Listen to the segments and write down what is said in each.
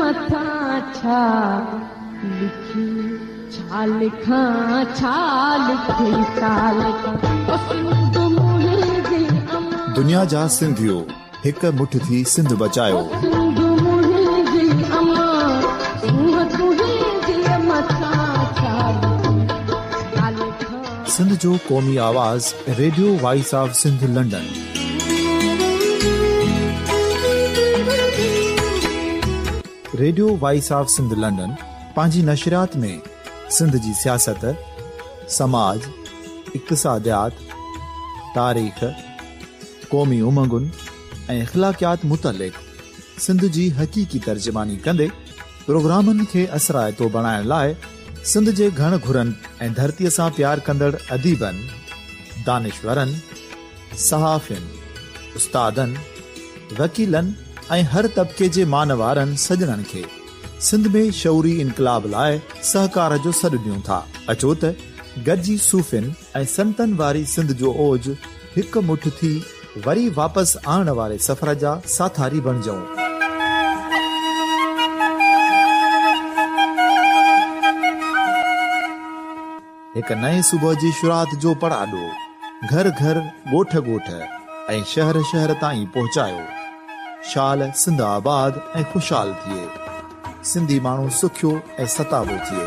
मथां छा लिखी छा लिखां छा लिखी छा लिखां दुनिया जा सिंधियो हिक मुठ थी सिंध बचायो। सिंध जो क़ौमी आवाज़ radio voice of Sindh London. Radio voice of Sindh London पंहिंजी नशरियात में सिंध जी सियासत, समाज, इक़्तिसादियात, तारीख़, क़ौमी उमंगुनि ऐं अख़लाक़ियात मुतलिक़ सिंध जी हक़ीक़ी तर्जुमानी कंदे प्रोग्रामनि खे असराइतो बणाइण लाइ सिंध जे घण घुरनि ऐं धरतीअ सां प्यार कंदड़ अदीबनि, दानिशवरनि, सहाफ़ियुनि, उस्तादनि, वकीलनि ऐं हर तबिके जे मानवारनि सजणनि खे सिंध में शऊरी इनकलाब लाइ सहकार जो सॾु ॾियूं था। अचो त गॾिजी सूफ़ियुनि ऐं संतनि वारी सिंध जो ओज हिकु मुठ थी वरी वापसि आणण वारे सफ़र जा साथारी बणिजऊं। हिकु नए सुबुह जी शुरूआत जो पड़ाॾो घर घर, ॻोठ ॻोठ ऐं शहर शहर ताईं पहुचायो। शाल सिंध आबाद ऐं ख़ुशहाल थिए, सिंधी माण्हू सुखियो ऐं सताबो थिए।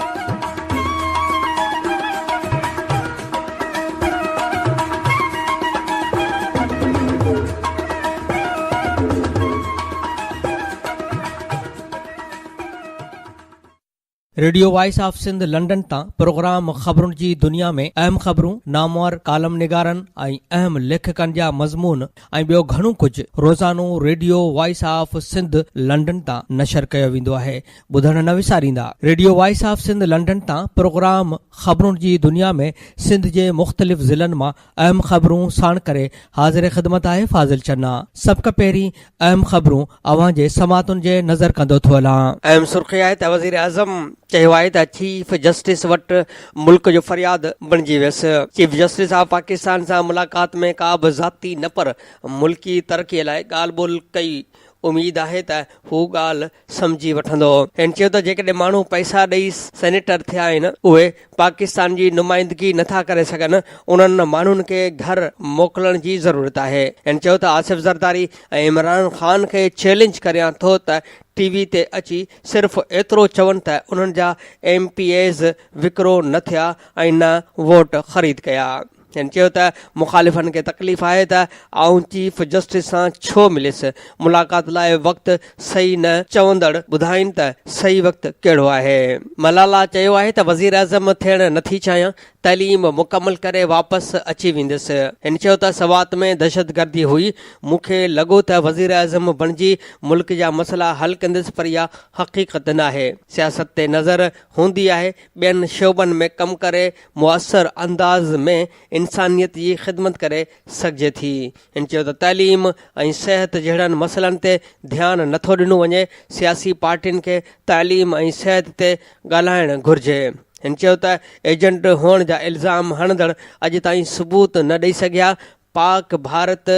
Radio voice of Sindh London तां प्रोग्राम ख़बरुनि जी दुनिया में अहम ख़बरूं, नामवर कालम निगारनि ऐं अहम लेखकनि जा मज़मून ऐं ॿियो घणो कुझु रोज़ानो radio voice of Sindh London तां नशर कयो वेंदो आहे। ॿुधण न विसारींदा। Radio voice of Sindh London तां प्रोग्राम ख़बरुनि जी दुनिया में सिंध जे मुख़्तलिफ़ ज़िलनि मां अहम ख़बरूं साण करे हाज़िर ख़िदमत आहे फ़ाज़िल चन्ना। सभ खां पहिरीं अहम ख़बरूं अवां जे समातुनि जे नज़र कंदो थो हलां। अहम सुर्ख़ी आहे त वज़ीर आज़म चयो आहे त चीफ जस्टिस वटि मुल्क जो फरियाद बणिजी वियसि। चीफ जस्टिस ऑफ पाकिस्तान सां मुलाक़ात में का बि ज़ाती न पर मुल्की तरक़ीअ लाइ ॻाल्हि ॿोल कई। उमीद आहे त हू ॻाल्हि सम्झी वठंदो। हिन चयो त जेकॾहिं माण्हू पैसा ॾेई सेनेटर थिया आहिनि, उहे पाकिस्तान जी नुमाइंदगी नथा करे सघनि, उन्हनि माण्हुनि खे घर मोकिलण जी ज़रूरत आहे। हिन चयो त आसिफ ज़रदारी ऐं इमरान ख़ान खे चैलेंज करियां थो त टीवी ते अची सिर्फ़ु एतिरो चवनि त उन्हनि जा MPAs विकिरो न थिया ऐं न वोट ख़रीद कया। हिन चयो त मुख़ालिफ़नि खे तकलीफ़ आहे त आऊं चीफ जस्टिस सां छो मिलियसि। मुलाक़ात लाइ वक़्तु सही न चवंदड़ ॿुधाइनि त सही वक़्तु कहिड़ो आहे। मलाला चयो आहे त वज़ीर आज़म थियण नथी चाहियां, तइलीम मुकमल करे वापसि अची वेंदसि। हिन चयो त सवात में दहशतगर्दी हुई, मूंखे लॻो त वज़ीर आज़म बणिजी मुल्क जा मसइला हल कंदसि, पर इहा हक़ीक़त न आहे। सियासत ते नज़र हूंदी आहे, ॿियनि शोबनि में कमु करे मुअसर अंदाज़ में इंसानियत जी ख़िदमत करे सघिजे थी। हिन चयो त तइलीम ऐं सिहत जहिड़नि मसइलनि ते ध्यानु नथो ॾिनो वञे। सियासी पार्टियुनि खे तइलीम ऐं सिहत ते ॻाल्हाइणु घुरिजे। हिन चयो त एजेंट हुअण जा इल्ज़ाम हणंदड़ अॼु ताईं सबूत न ॾेई सघिया। पाक भारत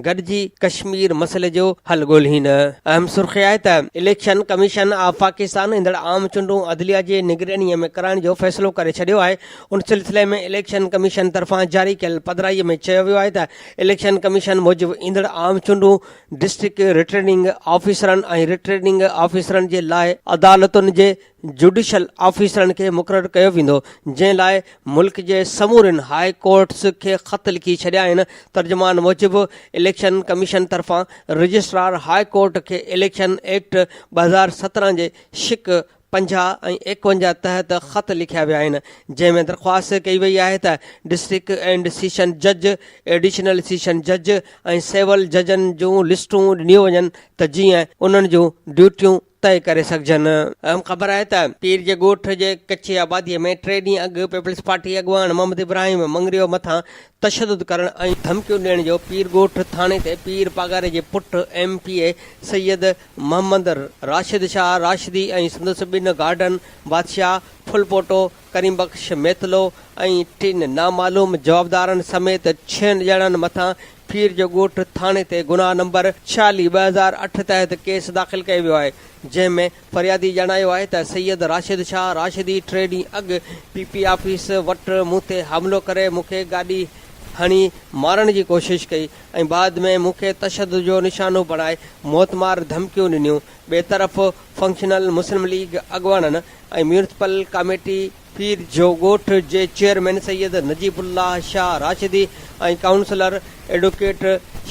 गॾिजी कश्मीर मसइले जो हल ॻोल्हीन। अहम सुर्ख़ी आहे त इलेक्शन कमीशन ऑफ पाकिस्तान ईंदड़ आम चूंडूं अदलिया जे निगरानीअ में कराइण जो फ़ैसिलो करे छॾियो आहे। उन सिलसिले में इलेक्शन कमीशन तरफ़ां जारी कयल पधिराईअ में चयो वियो आहे त इलेक्शन कमीशन मूजिबि ईंदड़ आम चूंडूं डिस्ट्रिक्ट रिटर्निंग ऑफिसरनि ऐं रिटर्निंग ऑफिसरनि जे लाइ अदालतुनि जे जुडिशल ऑफिसरनि खे मुक़ररु कयो वेंदो, जंहिं लाइ मुल्क जे समूरनि हाई कोर्ट्स खे ख़त लिखी छॾिया आहिनि। तर्जुमान मूजिबि इलेक्शन कमीशन तरफ़ां रजिस्ट्रार हाई कोर्ट खे इलेक्शन एक्ट 2017 जे शिक 50 ऐं 51 तहत ख़त लिखिया विया आहिनि, जंहिंमें दरख़्वास्त कई वई आहे त डिस्ट्रिक्ट एंड सेशन जज, एडिशनल सेशन जज ऐं सिविल जजनि जूं लिस्टूं ॾिनियूं वञनि त जीअं उन्हनि जूं ड्यूटियूं तय करे सघजनि। अहम ख़बर आहे त पीर जे ॻोठ जे कच्ची आबादीअ में 3 ॾींहं अॻु पीपल्स पार्टी अॻुवान मोहम्मद इब्राहिम मंगरियो मथां तशदुद करण ऐं धमकियूं ॾियण जो पीर ॻोठ थाणे ते पीर पागारे जे पुटु MPA सैयद मोहम्मद राशिद शाह राशिदी ऐं संदसि ॿिनि गार्डन बादशाह फुलपोटो करीम बख़्श मेतलो ऐं 3 नामालूम जवाबदारनि समेत 6 ॼणनि मथां फीर जो ॻोठ थाणे ते गुनाह नंबर 46/2008 तहत केस दाख़िल कयो वियो आहे, जंहिंमें फरियादी ॼाणायो आहे त सैयद राशिद शाह राशिदी 3 ॾींहं अॻु PP ऑफिस वटि मूं ते हमिलो करे मूंखे गाॾी हणी मारण जी कोशिश कई ऐं बाद में मूंखे तशदुद जो निशानो बणाए मौतमार धमकियूं ॾिनियूं। ॿिए तरफ़ फंक्शनल मुस्लिम लीग अॻवाननि ऐं म्यूनिसिपल कमेटी पीर जो ॻोठ जे चेयरमैन सैयद नजीबुल्लाह शाह राशिदी ऐं काउंसलर एडवोकेट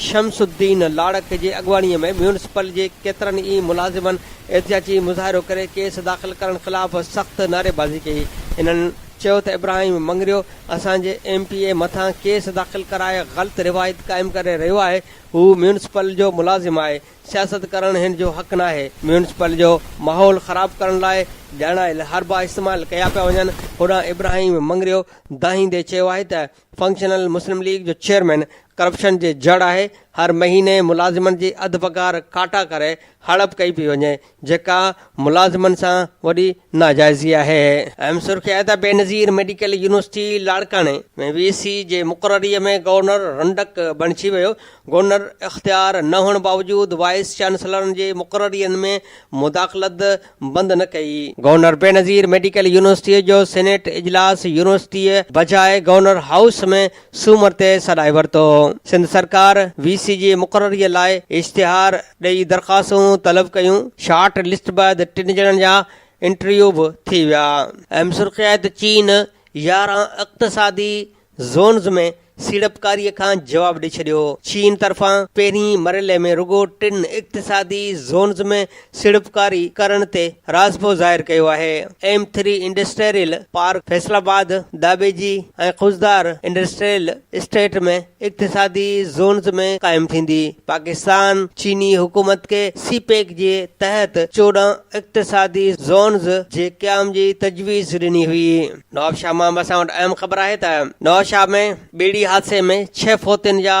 शमसुद्दीन लाड़क जे अॻवानीअ में म्यूनिसिपल जे केतिरनि ई मुलाज़िमनि एहतियाती मुज़ाहिरो करे केस दाख़िल करण ख़िलाफ़ सख़्त नारेबाज़ी कई। इन्हनि चयो त इब्राहिम मंगरियो असांजे MPA मथां केस दाख़िल कराए ग़लति रिवायत क़ाइमु करे रहियो आहे। हू म्यूनिसिपल जो मुलाज़िम आहे, सियासत करणु हिन जो हक़ न आहे। म्यूनिसिपल जो माहौल ख़राबु करण लाइ ॼाणायल हरबा इस्तेमालु कया पिया वञनि। होॾां इब्राहिम मंगरियो दाहींदे चयो आहे त फंक्शनल मुस्लिम लीग जो चेयरमैन करप्शन जे जड़ आहे। हर महीने मुलाज़िमनि जी अधु पघार काटा करे हड़प कई पई वञे, जेका मुलाज़िमनि सां वॾी नाजाइज़ी आहे। अहम सुर्ख़ी आहे त बेनज़ीर मेडिकल यूनिवर्सिटी लाड़काणे में VC जे मुक़ररीअ में गवर्नर रंडक बणिजी वियो। गवर्नर इख़्तियार न हुअण बावजूदि वाइस चांसलरनि जे मुक़ररीअनि में मुदाख़लत बंदि न कई। गवर्नर बेनज़ीर मेडिकल यूनिवर्सिटीअ जो सेनेट इजलास यूनिवर्सिटीअ बजाए गवर्नर हाउस में सूमर ते सॾाए वरितो। सिंध सरकार VC जी मुक़ररीअ लाइ इश्तिहार ॾेई दरख़्वास्तूं तलब कयूं। शॉर्ट लिस्ट बैदि 3 ॼणनि जा इंटरव्यू बि थी विया। अहम सुर्ख़ी आहे त चीन 11 इक़्तिसादी ज़ोन्स में सीड़पकारीअ खां जवाबु ॾेई छॾियो। चीन तरफ़ां पहिरीं मरहले में रुगो 3 इक़्तिसादी ज़ोन्स में सीड़पकारी करण ते राज़िबो ज़ाहिर कयो आहे। M3 इंडस्ट्रियल पार्क फैसलाबाद, दाबेजी ऐं खुज़दार इंडस्ट्रियल स्टेट में इक़्तिसादी ज़ोन्स में क़ाइमु थींदी। पाकिस्तान चीनी हुकूमत खे CPEC जे तहत 14 इक़्तिसादी ज़ोन्स जे क़याम जी तजवीज़ ॾिनी हुई। नवाबशाह मां असां वटि अहम ख़बर आहे त नवाबशाह में ॿेड़ी हादसे में 6 फौतियुनि जा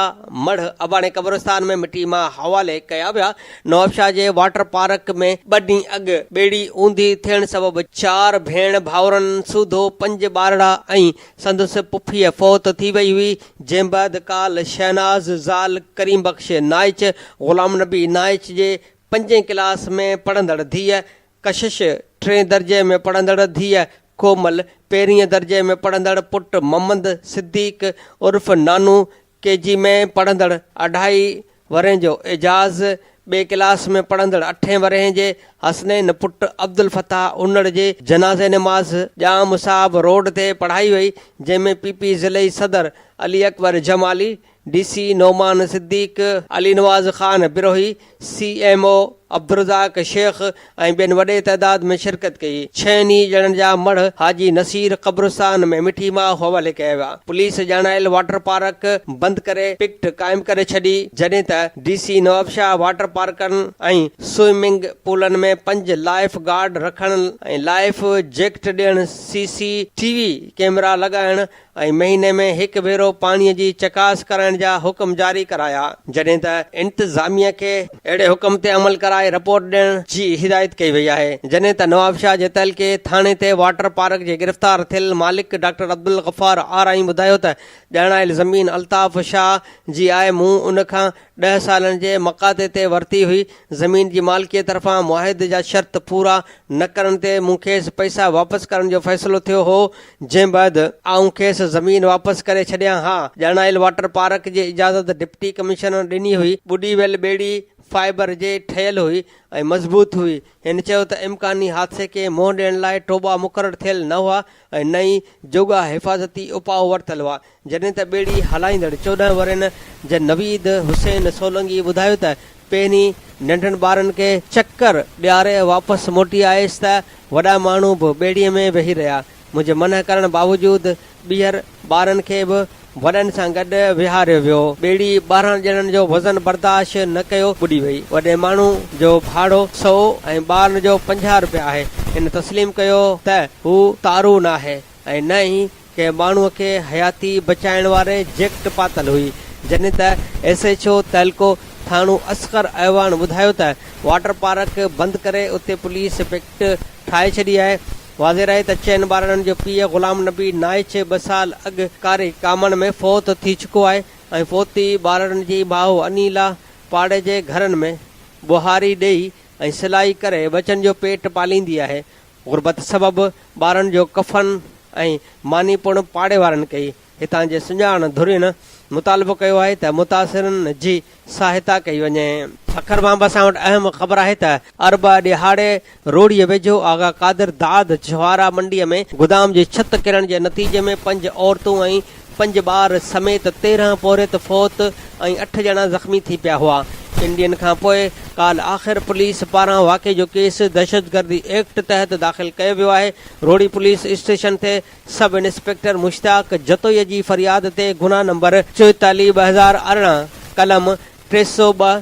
मढ़ अबाणे कब्रिस्तान में मिटी मां हवाले कया विया। नवाबशाह जे वाटर पार्क में 2 ॾींहं अॻु ॿेड़ी ऊंधी थियण सबबि 4 भेण भाउरनि सूधो 5 ॿारड़ा ऐं संदसि पुफीअ फौत थी वई हुई। जंहिं बैदि काल शहनाज़ ज़ाल करीम बख़्श नाइच, ग़ुलाम नबी नाइच जे 5हीं क्लास में पढ़ंदड़ धीअ, कशिश 3 दर्जे में पढ़ंदड़ धीअ कोमल, 1हीं दर्जे में पढ़ंदड़ पुट मोहम्मद सिद्दीक उर्फ़ नानू, KG में पढ़ंदड़ 2.5 वरें जो एजाज़, 2 क्लास में पढ़ंदड़ 8 वरें जे हसनैन पुट अब्दुल फताह उन्नड़ जे जनाज़े नमाज़ जाम मुसाब रोड ते पढ़ाई वई, जंहिंमें PP ज़िले सदर अली अकबर जमाली, DC नोमान सिद्दीक, अली नवाज़ ख़ान बिरोही, CMO अब्दुरज़ाक शेख ऐं ॿियनि वॾे तइदाद में शिरकत कई। 6 ॼणनि जा मढ़ हाजी नसीर कब्रिस्तान में मिठी मां हवाले कया विया। पुलिस ॼाणायल वाटर पार्क बंदि करे पिक्ट क़ाइमु करे छॾी, जॾहिं त DC नवाबशाह वाटर पार्कनि ऐं स्विमिंग पूलनि में 5 लाइफ गार्ड रखण ऐं लाइफ जैकेट ॾियण, CCTV कैमरा लॻाइण ऐं महीने में 1 भेरो पाणीअ जी चकास करण जा हुकम जारी कराया, जॾहिं त इंतिज़ामिया खे अहिड़े हुकम ते अमल कराए रिपोर्ट ॾियण जी हिदायत कई वई आहे। जॾहिं त नवाबशाह जे तहलके थाणे ते वाटर पार्क जे गिरफ़्तार थियल मालिक डॉक्टर अब्दुल गफ़ार आराई ॿुधायो त ॼाणायल ज़मीन अल्ताफ़ शाह जी आहे। मूं उन खां 10 सालनि जे मक़ाते ते वरिती हुई। ज़मीन जी मालिकीअ तरफ़ां मुआहिदे जा शर्त पूरा न करण ते मूं खेसि पैसा वापसि करण जो फ़ैसिलो थियो हो, जंहिं बैदि आऊं खेसि ज़मीन वापसि करे छॾियां हा। ॼाणायल वाटर पार्क जी इजाज़त डिप्टी कमिश्नर ॾिनी हुई। ॿुॾी वियल ॿेड़ी फाइबर जे ठहियल हुई ऐं मज़बूत हुई। हिन चयो त इम्कानी हादसे खे मुंहुं ॾियण लाइ टोबा मुक़ररु थियल न हुआ ऐं न ई जोगा हिफ़ाज़ती उपाउ वरितल हुआ। जॾहिं त ॿेड़ी हलाईंदड़ 14 वरनि जे नवीद हुसैन सोलंगी ॿुधायो त पहिरीं नंढनि ॿारनि खे चकर ॾियारे वापसि मोटी आयसि त वॾा माण्हू बि ॿेड़ीअ में वेही रहिया। मुंहिंजे मन करण बावजूदि ॿीहर ॿारनि खे बि वॾनि सां गॾु विहारियो वियो। ॿेड़ी 12 ॼणनि जो वज़न बर्दाश्त न कयो, ॿुॾी वई। वॾे माण्हू जो भाड़ो 100 ऐं ॿारनि जो 50 रुपया आहे। हिन तस्लीम कयो त हू तारू न आहे ऐं न ई कंहिं माण्हूअ खे हयाती बचाइण वारे जैकेट पातल हुई। जॾहिं त SHO तहलको थाणो असगर अहवान ॿुधायो त वाटर पार्क बंदि करे उते पुलिस पिक्ट ठाहे छॾी आहे। वाज़े रहे त 4 ॿारनि जो पीउ ग़ुलाम नबी नाइच 2 साल अॻु कारे कामन में फ़ौत थी चुको आहे। ऐं पोती ॿारनि जी भाउ अनीला पाड़े जे घरनि में बुहारी ॾेई ऐं सिलाई करे बचनि जो पेट पालींदी आहे। गुरबत सबबि ॿारनि जो कफ़न ऐं मानी पुण पाड़े वारनि कई। हितां जे सुञाण धुरिन मुतालबो कयो आहे त मुतासिरनि जी सहायता कई वञे। सखरबांब सां वटि अहम ख़बर आहे त अरब ॾिहाड़े रोड़ीअ वेझो आगा कादिर दाद छुहारा मंडीअ में गोदाम जी छित किरण जे नतीजे में 5 औरतूं ऐं 5 ॿार समेत 13 पौरित फौत ऐं 8 ॼणा ज़ख़्मी थी पिया हुआ। इंडियन खां पोइ काल आख़िर पुलिस पारां वाक़े जो केस दहशतगर्दी एक्ट तहत दाख़िल कयो वियो आहे। रोड़ी पुलिस स्टेशन ते सब इंस्पेक्टर मुश्ताक जतोईअ जी फरियाद ते गुनाह नंबर 44/2018 कलम 302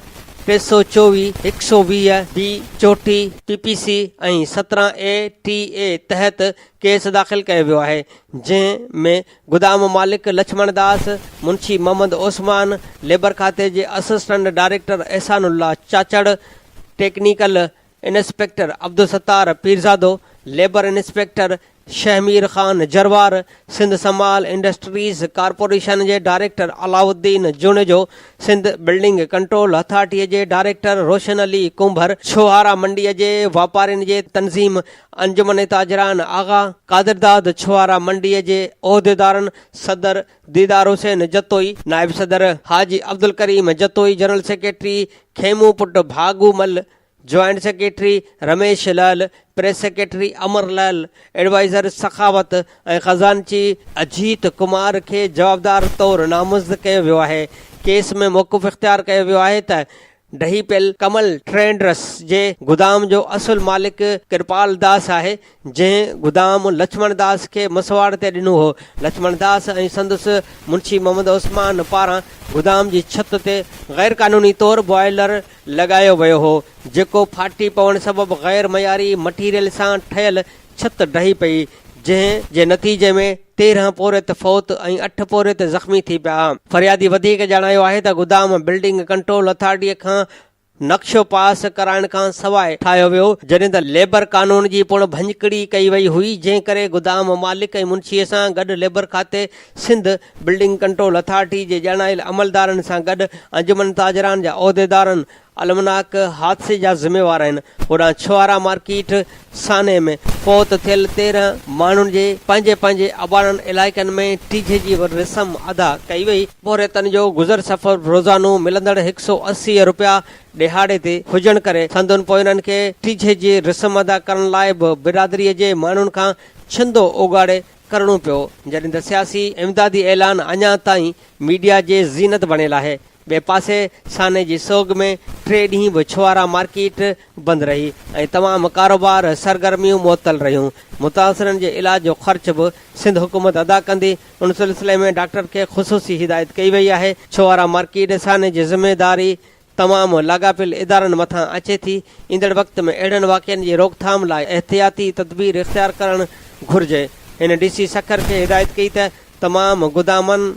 324 120 बी चोटी PPC ऐं 17 ATA तहत केस दाख़िल कयो वियो आहे, जंहिं में गोदाम मालिक लक्ष्मण दास, मुंशी मोहम्मद ओसमान, लेबर खाते जे assistant director Ehsanullah Chachar, technical inspector Abdul Sattar Pirzado, labour inspector Shahmir Khan Jarwar, Sindh small industries corporation जे director Alauddin Junejo, Sindh building control अथॉरिटीअ जे डायरेक्टर रोशन अली कुंभर, छुहारा मंडीअ जे वापारियुनि जे तंज़ीम अंजुमन ताजरान आगा कादिरदाद, छुहारा मंडीअ जे उहिदेदारनि सदर दीदार हुसैन जतोई, नायब सदर हाजी अब्दुल करीम जतोई, जनरल सेक्रेटरी खेमू पुट भागू मल, joint secretary Ramesh Lal, press secretary अमर लाल, एडवाइज़र सखावत ऐं ख़ज़ानची अजीत कुमार खे जवाबदार तौरु नामज़द कयो वियो आहे। केस में मौक़ुफ़ इख़्तियार कयो वियो आहे त ढही पियल कमल ट्रेडर्स जे गोदाम जो असुल मालिक कृपाल दास आहे, जंहिं गोदाम लक्ष्मण दास खे मसवाड़ ते ॾिनो हो। लक्ष्मण दास ऐं संदसि मुंशी मोहम्मद ओसमान पारां गोदाम जी छित ते गैर क़ानूनी तौरु बॉयलर लॻायो वियो हो, जेको फाटी पवण सबबि गैर मयारी मटीरियल सां ठहियल छित ढही पई, जंहिं जे नतीजे में 13 पौरित फौत ऐं 8 पौरित ज़ख़्मी थी पिया। फरियादी वधीक ॼाणायो आहे त गोदाम बिल्डिंग कंट्रोल अथॉरिटीअ खां नक्शो पास कराइण खां सवाइ ठाहियो वियो, जॾहिं त लेबर कानून जी पुण भंजकड़ी कई वई हुई, जंहिं करे गोदाम मालिक ऐं मुंशीअ सां गॾु लेबर खाते सिंध बिल्डिंग कंट्रोल अथॉरिटी जे ॼाणायल अमलदारनि सां गॾु अंजुमन ताजरान जा उहिदेदारनि अलमनाक हादसे जा ज़िम्मेवार आहिनि। होॾां छुहारा मार्केट साने में फौत थियल 13 माण्हुनि जे पंहिंजे अबाणनि इलाइक़नि में टीजे जी रस्म अदा कई वई। पौरितनि जो गुज़र सफ़र रोज़ानो मिलंदड़ 180 रुपया ॾिहाड़े ते हुजण करे संदुनि पोइननि खे टीजे जी रस्म अदा करण लाइ बि बिरादरीअ जे माण्हुनि खां छिंदो ओगाड़े करणो पियो, जॾहिं त सियासी इमदादी ऐलान अञा ताईं मीडिया जे ज़ीनत बणियल आहे। ॿिए पासे साने जी सोग में 3 ॾींहं बि छुहारा मार्केट बंदि रही ऐं तमामु कारोबार सरगर्मियूं मुअतल रहियूं। मुतासिरनि जे इलाज जो ख़र्च बि सिंध हुकूमत अदा कंदी। उन सिलसिले में डॉक्टर खे ख़ुसूसी हिदायत कई वई आहे। छुहारा मार्केट साने जी ज़िम्मेदारी तमामु लाॻापियल इदारनि मथां अचे थी। ईंदड़ वक़्त में अहिड़नि वाक़िअनि जी रोकथाम लाइ एहतियाती तदबीर इख़्तियार करणु घुर्जे। हिन DC सखर खे हिदायत कई त तमामु गोदामनि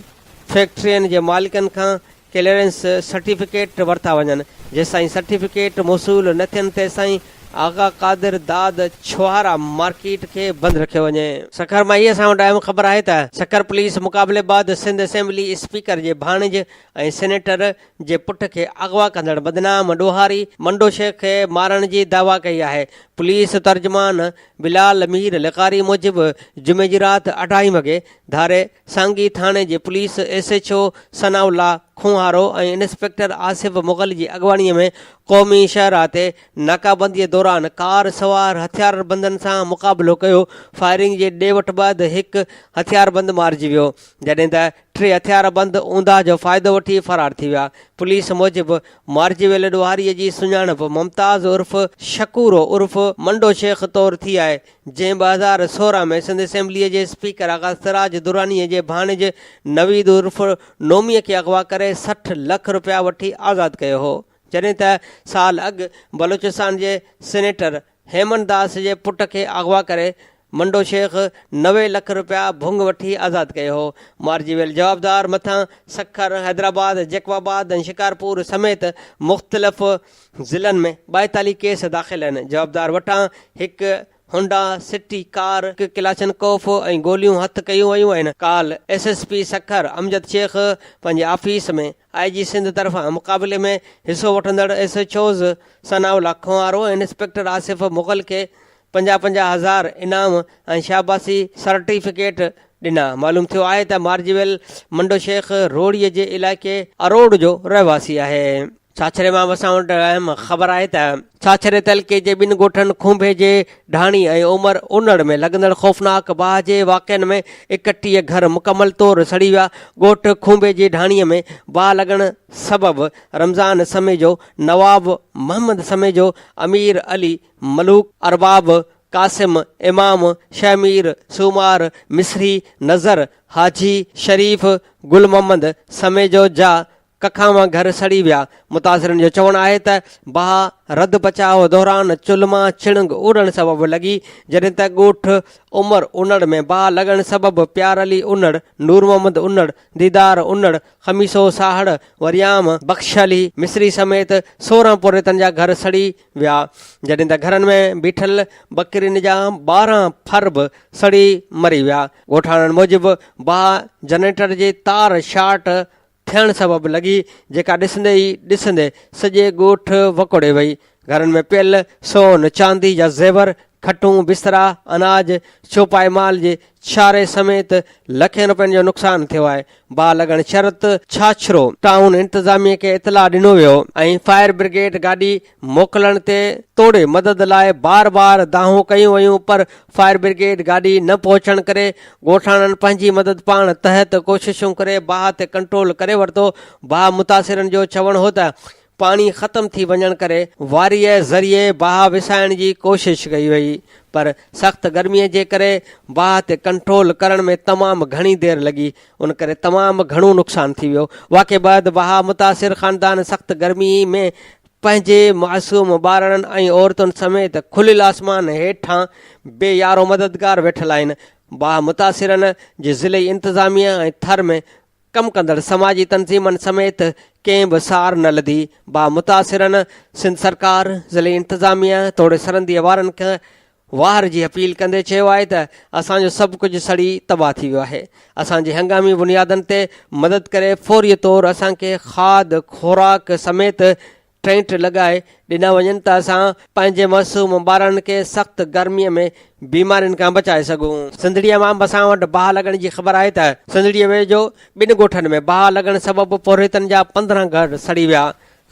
फैक्ट्रियुनि जे मालिकनि खां क्लियरेंस सर्टिफिकेट वरिता वञनि। जेसिताईं सर्टिफिकेट मौसूल न थियनि तेसिताईं आगा कादिर दाद छुहारा मार्केट खे बंदि रखियो वञे। सखर मां इहा असां वटि अहम ख़बर आहे त सखर पुलिस मुक़ाबले बाद सिंध असेंबली स्पीकर जे भाणेज ऐं सेनेटर जे पुट खे अगवा कंदड़ बदनाम ॾोहारी मंडो शेख खे मारण जी दावा कई आहे। पुलिस तर्जुमान बिलाल मीर लिकारी मूजिबि जुमे जी राति 2:30 वॻे धारे सांगी थाणे जे पुलिस SHO सनाउल्ला खुहारो ऐं इंस्पेक्टर आसिफ मुग़ल जी अॻवाणीअ में क़ौमी शहरा ते नाकाबंदीअ दौरान कार सवार हथियारबंदनि सां मुक़ाबिलो कयो। फायरिंग जे ॾे वठि बैदि हिकु हथियारबंद मारिजी वियो, जॾहिं त 3 हथियारबंद ऊंदा जो फ़ाइदो वठी फरार थी विया। पुलिस मूजिबि मारिजी वियल ॾोहारीअ जी सुञाणप मुमताज़ उर्फ़ शकूरो उर्फ़ मंडो शेख तौरु थी आहे, जंहिं 2016 में सिंध असेंबलीअ जे स्पीकर आगा सिराज दुरानीअ जे भाणेज नवीद उर्फ़ नोमीअ खे अगवा करे 60 लख रुपया वठी आज़ादु कयो हो, जॾहिं त साल अॻु बलोचिस्तान जे सेनेटर हेमंत दास जे पुट खे अगवा करे मंडो शेख 90 लख रुपया भुंग वठी आज़ादु कयो हो। मारिजी वियल जवाबदार मथां सखर, हैदराबाद, जैकबाबाद ऐं शिकारपुर समेत मुख़्तलिफ़ ज़िलनि में 42 केस दाख़िल आहिनि। जवाबदार वटां हिकु होंडा सिटी कार किलाचनकोफ ऐं गोलियूं हथ कयूं वयूं आहिनि। काल SSP सखर अमजद शेख पंहिंजे ऑफिस में IG सिंध तरफ़ां मुक़ाबले में हिसो वठंदड़ SHOs सनाउल्ला खुंवारो ऐं इंस्पेक्टर आसिफ मुग़ल खे 50,000 इनाम ऐं शाबासी सर्टिफिकेट ॾिना। मालूम थियो आहे त मार्जिवेल मंडो शेख रोड़ीअ जे इलाइक़े अरोड़ जो रहवासी आहे। छाछरे मां असां वटि अहम ख़बर आहे त छाछरे तइलके जे 2 ॻोठनि खूंभे जे ढाणी ऐं उमर उनड़ में लॻंदड़ ख़ौफ़नाक बाहि जे वाक़िअनि में 31 घर मुकमल तौरु सड़ी विया। ॻोठ खूंभे जी ढाणीअ में बाहि लॻण सबबि रमज़ान समेजो, नवाब मोहम्मद समेजो, अमीर अली, मलूक अरबाब, कासिम, इमाम, शमीर, सूमार, मिस्री, नज़र, हाजी, शरीफ़, गुल मोहम्मद समेजो जा कखां घर सड़ी विया। मुतासिरनि जो चवणु आहे त बाहि रद बचाव दौरान चुल्ह मां छिणंग उड़ण सबबि लॻी, जॾहिं त ॻोठ उमर उनड़ में बाहि लॻण सबबि प्यार अली उनड़, नूर मोहम्मद उनड़, दीदार उनड़, खमीसो साहड़, वरियाम बख्श अली मिस्री समेत 16 पुरेतनि जा घर सड़ी विया, जॾहिं त घरनि में बीठल बकरियुनि जा 12 फर बि सड़ी मरी विया। ॻोठाणनि मूजिबि बाहि जनरेटर जे तार शार्ट थियण सबबि लॻी, जेका ॾिसंदे ई ॾिसंदे सॼे ॻोठ वकोड़े वई। घरनि में पियल सोन चांदी जा ज़ेवर, खटूं, बिस्तरा, अनाज, चौपाई माल जे छारे समेत लखें रुपयनि जो नुक़सानु थियो आहे। बाहि लॻण शरत छाछरो टाउन इंतिज़ामिया खे इतला ॾिनो वियो ऐं फायर ब्रिगेड गाॾी मोकिलण ते तोड़े मदद लाइ बार बार दाहूं कयूं वयूं, पर फायर ब्रिगेड गाॾी न पहुचण करे ॻोठाणनि पंहिंजी मदद पाण तहत कोशिशूं करे बाहि ते कंट्रोल करे वरितो। बाहि मुतासिरनि जो चवणु हो त पाणी ख़तम थी वञण करे वारीअ ज़रिए बाहि विसाइण जी कोशिश कई वई, पर सख़्त गर्मीअ जे करे बाहि ते कंट्रोल करण में तमामु घणी देरि लॻी, उन करे तमामु घणो नुक़सानु थी वियो। वाक़े बैदि बाहि मुतासिर ख़ानदान सख़्त गर्मी में पंहिंजे मासूम ॿारनि ऐं औरतुनि समेत खुलियल आसमान हेठां बेयारो मददगार वेठल आहिनि। बाहि मुतासिरनि जे ज़िले इंतिज़ामिया ऐं थर में कमु कंदड़ समाजी तंज़ीमनि समेत कंहिं बि सार न लधी। बाहि मुतासिरनि सिंध सरकार, ज़िले इंतिज़ामिया तोड़े सरहंदीअ वारनि खे वार जी अपील कंदे चयो आहे त असांजो सभु कुझु सड़ी तबाह थी वियो आहे। असांजी हंगामी बुनियादनि ते मदद करे फ़ौरी तौरु असांखे खाद खुराक समेत टेंट लॻाए ॾिना वञनि त असां पंहिंजे मासूम ॿारनि खे सख़्त गर्मीअ में बीमारियुनि खां बचाए सघूं। सिंधड़ीअ मां असां वटि बाहि लॻण जी ख़बर आहे त सिंधड़ीअ वेझो 2 ॻोठनि में बाहि लॻण सबबि पुरेतनि जा 15 घर सड़ी विया।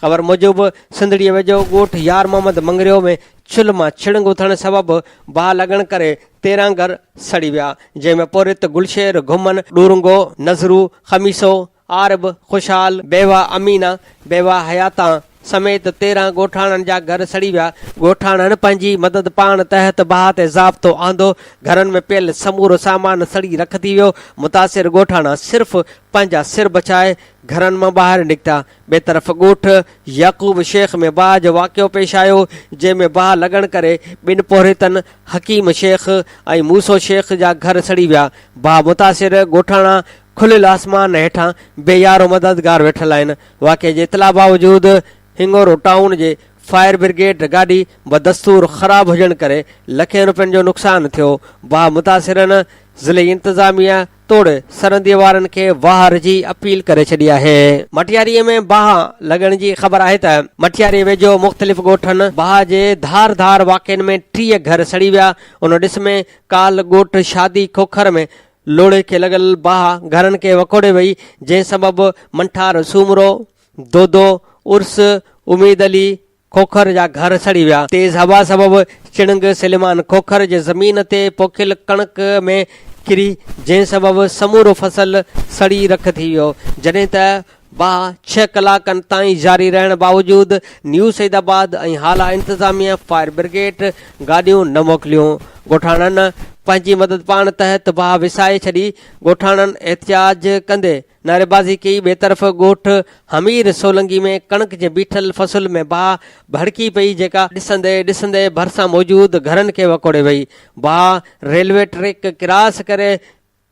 ख़बर मूजिबि सिंधड़ीअ वेझो ॻोठ यार मोहम्मद मंगरियो में चुल्ह मां छिणंग उथण सबबि बाहि लॻण करे 13 घर सड़ी विया, जंहिंमें पुरित, गुलशेर, घुमन, डूरंगो, नज़रू, खमीसो, आरब, खुशहाल, बेवा अमीना, बेवा हयाता समेत 13 ॻोठाणनि जा घर सड़ी विया। ॻोठाणनि पंहिंजी मदद पाण तहत बाहि ते ज़ाब्तो आंदो। घरनि में पियल समूरो सामान सड़ी रख थी वियो। मुतासिर ॻोठाणा सिर्फ़ु पंहिंजा सिर बचाए घरनि मां ॿाहिरि निकिता। ॿिए तरफ़ ॻोठ याक़ूब शेख में बाहि जो वाक़ियो पेश आयो, जंहिंमें बाहि लॻण करे 2 पोरेतनि हकीम शेख ऐं मूसो शेख जा घर सड़ी विया। बाहि मुतासिर ॻोठाणा खुलियल आसमान हेठां बेयारो मददगार वेठल आहिनि। वाक़े जे इतला बावजूदि हिंगोरो टाउन जे फायर ब्रिगेड गाॾी बदस्तूर ख़राब हुजण करे लखें रुपयनि जो नुक़सानु थियो। बाहि मुतासिरनि ज़िले इंतिज़ामिया तोड़े सरहंदीअ वारनि खे वार जी अपील करे छॾी आहे। मटियारीअ में बाहि लॻण जी ख़बर आहे त मटियारीअ वेझो मुख़्तलिफ़ ॻोठनि बाहि जे धार धार वाक़िअनि में 30 घर सड़ी विया। उन ॾिस में काल ॻोठ शादी खोखर में लोड़े खे लॻल बाहि घरनि खे वकोड़े वई, जंहिं सबबि मंठार, सूमरो, दोदो, उर्स, उमीद अली खोखर जा घर सड़ी विया। तेज़ हवा सबबि चिणंग सलेमान खोखर जे ज़मीन ते पोखियल कणक में किरी, जंहिं सबबि समूरो फसल सड़ी रख थी वियो। जॾहिं त बाहि 6 कलाकनि ताईं जारी रहण बावजूदि न्यू सईदाबाद ऐं हाला इंतिज़ामिया फायर ब्रिगेड गाॾियूं न मोकिलियूं। ॻोठाणनि पंहिंजी मदद पाण तहत बाहि विसाए छॾी। ॻोठाणनि एहतियाज कंदे नारेबाज़ी कई। ॿिए तरफ़ ॻोठ हमीर सोलंगी में कणक जे बीठल फसल में बाहि भड़की पई, जेका ॾिसंदे ॾिसंदे भरिसां मौजूदु घरनि खे वकोड़े वई। बाहि रेलवे ट्रैक क्रॉस करे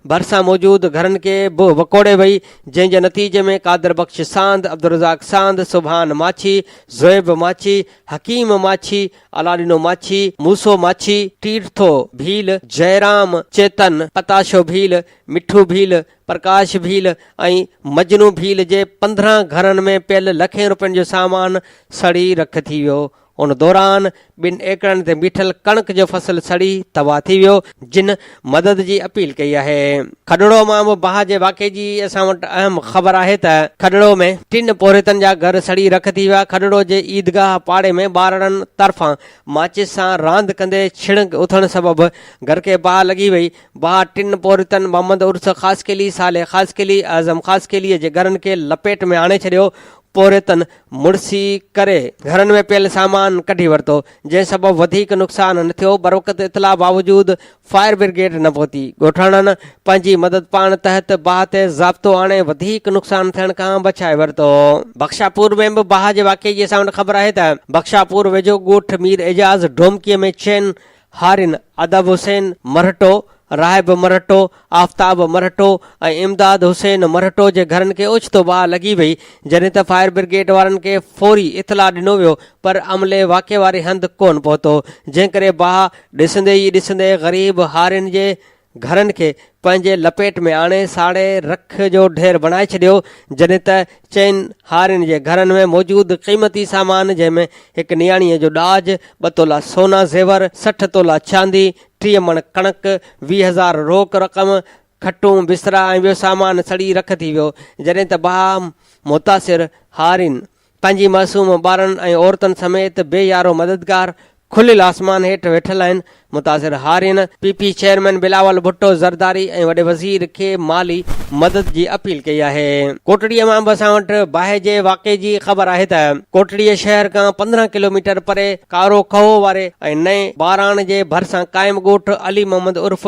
भरिसां मौजूदु घरनि खे बि वकोड़े वई, जंहिं जे नतीजे में कादर बख़्श सांद, अब्दुल रज़ाक सांद, सुभान माछी, ज़ोएब माछी, हकीम माछी, अलाडिनो माछी, मूसो माछी, तीर्थो भील, जयराम चेतन, पताशो भील, मिठू भील, प्रकाश भील ऐं मजनू भील जे 15 घरनि में पियल लखें रुपयनि जो सामान सड़ी रख थी वियो। उन दौरान 2 एकड़नि ते बीठल कणक जो फसल सड़ी तबाह थी वियो, जिन मदद जी अपील कई आहे। खडड़ो मां बि बाहि जे वाक़े जी असां वटि अहम ख़बर आहे त खडड़ो में 3 पोरेतनि जा घर सड़ी रख थी विया। खडड़ो जे ईदगाह पाड़े में ॿारनि तरफ़ां माचिस सां रांदि कंदे छिणक उथण सबबि घर खे बाहि लॻी वई। बाहि 3 पोरेतनि मोहम्मद उर्स ख़ासकेली, साले ख़ासकेली, आज़म ख़ासकेलीअ जे घरनि खे लपेट में आणे छॾियो। पोरेतनि मुड़सी करे घरनि में पियल सामान कढी वरितो, जंहिं सबबि वधीक नुक़सान न थियो। बरवक़्त इतला बावजूद फायर ब्रिगेड न पहुती। ॻोठाणनि पंहिंजी मदद पाण तहत बाहि ते ज़ाब्तो आणे वधीक नुक़सान थियण खां बचाए वरितो। बख्शापुर में बि बाहि जे वाक़े जी असां वटि ख़बर आहे त बख्शापुर वेझो ॻोठ मीर एजाज़ डोमकीअ में 6 हारिन अदब हुसैन मरहटो, राहिब मरहटो, आफ़ताब मरहटो ऐं इमदाद हुसैन मरहटो जे घरनि खे ओचितो बाहि लॻी वई, जॾहिं त फायर ब्रिगेड वारनि खे फौरी इतला ॾिनो वियो, पर अमले वाक़े वारे हंधि कोन पहुतो, जंहिं करे बाहि ॾिसंदे ई ॾिसंदे ग़रीब हारिन जे घरनि खे पंहिंजे लपेट में आणे साड़े रख जो ढेर बणाए छॾियो। जॾहिं त 4 हारिन जे घरनि में मौजूदु क़ीमती सामान, जंहिंमें 1 नियाणीअ जो ॾाज, 2 तोला सोना ज़ेवर, 60 तोला चांदी, 30 मण कणक, 20,000 रोक रक़म, खटूं बिस्तरा ऐं ॿियो सामान सड़ी रख थी वियो। जॾहिं त बाहि मुतासिर हारिन पंहिंजी मासूम ॿारनि ऐं औरतुनि समेत बेयारो मददगार खुलियल आसमान हेठि वेठल आहिनि। मुतासिर हारिन पीपी चेयरमैन बिलावल भुट्टो ज़रदारी ऐं वॾे वज़ीर खे माली मदद जी अपील कई आहे। कोटड़ीअ मां बि असां वटि बाहि जे वाक़े जी ख़बर आहे त कोटड़ीअ शहर खां 15 किलोमीटर परे कारो खहो वारे ऐं नए बाराण जे भरिसां क़ाइम ॻोठ अली मोहम्मद उर्फ़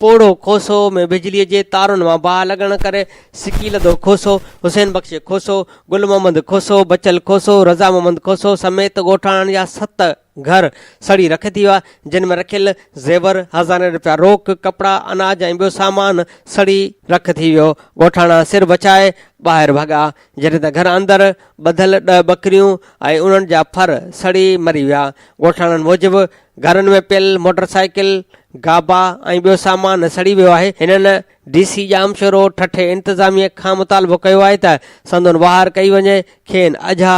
पोड़ो खोसो में बिजलीअ जे तारुनि मां बाहि लॻण करे सिकीलदो खोसो, हुसैन बख़्श खोसो, गुल मोहम्मद खोसो, बचल खोसो, रज़ा मोहम्मद खोसो समेत ॻोठाणनि जा 7 घर सड़ी रख थी विया, जिन में रखियल ज़ेवर, हज़ारे रुपया रोक, कपिड़ा, अनाज ऐं ॿियो सामान सड़ी रख थी वियो। ॻोठाणा सिर बचाए ॿाहिरि भॻा, जॾहिं त घर अंदरि ॿधल 2 बकरियूं ऐं उन्हनि जा फर सड़ी मरी विया। ॻोठाणनि मूजिबि घरनि में पियल मोटरसाइकिल, गाबा ऐं ॿियो सामान सड़ी वियो आहे। हिननि DC जामशोरो ठठे इंतिज़ामिया खां मुतालबो कयो आहे त संदुनि वाहर कई वञे, खेनि अझा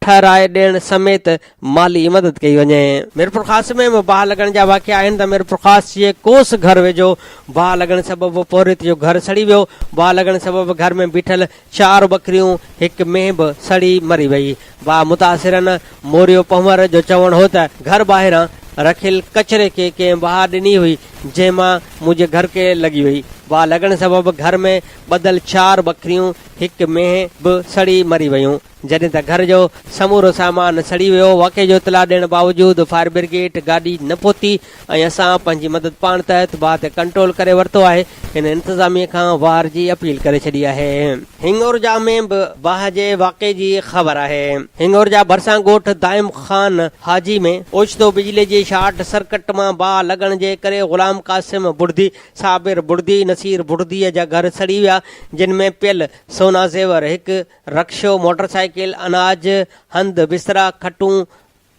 ठहराए ॾियण समेत माली मदद कई वञे। मीरपुर ख़ास में बाहि लॻण जा वाक़िया आहिनि त मीरपुर ख़ास जे कोस घर वेझो बाहि लॻण सबबि पोरित जो घर सड़ी वियो। बाहि लॻण सबबि घर में बीठल 4 बकरियूं, 1 मेंह बि सड़ी मरी वई। बाहि मुतासिरनि मोरियो पहुमर जो चवणु हो त घर ॿाहिरां रखियल कचरे खे कंहिं बाहि ॾिनी हुई, जंहिं मां मुंहिंजे घर खे लॻी वई। बाहि लॻण सबबि घर में ॿधल 4 बकरियूं, 1 मेंह बि सड़ी मरी वयूं, जॾहिं त घर जो समूरो सामान सड़ी वियो। वाक़े जो इतला ॾियण बावजूद फायर ब्रिगेड गाॾी न पहुती ऐं असां पंहिंजी मदद पाण तहत बाहि ते कंट्रोल करे वरितो आहे। हिन इंतिज़ामिया खां वार जी अपील करे छॾी आहे। हिंगोरजा में बि बाहि जे वाक़े जी ख़बर आहे। हिंगोरजा भरिसां ॻोठ दाइम ख़ान हाजी में ओचितो बिजलीअ जी शार्ट सर्किट मां बाहि लॻण जे करे ग़ुलाम कासिम बुर्दी, साबिर बुर्दी, नसीर बुर्दीअ जा घर सड़ी विया, जिन में पियल सोना ज़ेवर, 1 रक्शो, मोटरसाइकिल, अनाज, हंध बिस्तरा, खटूं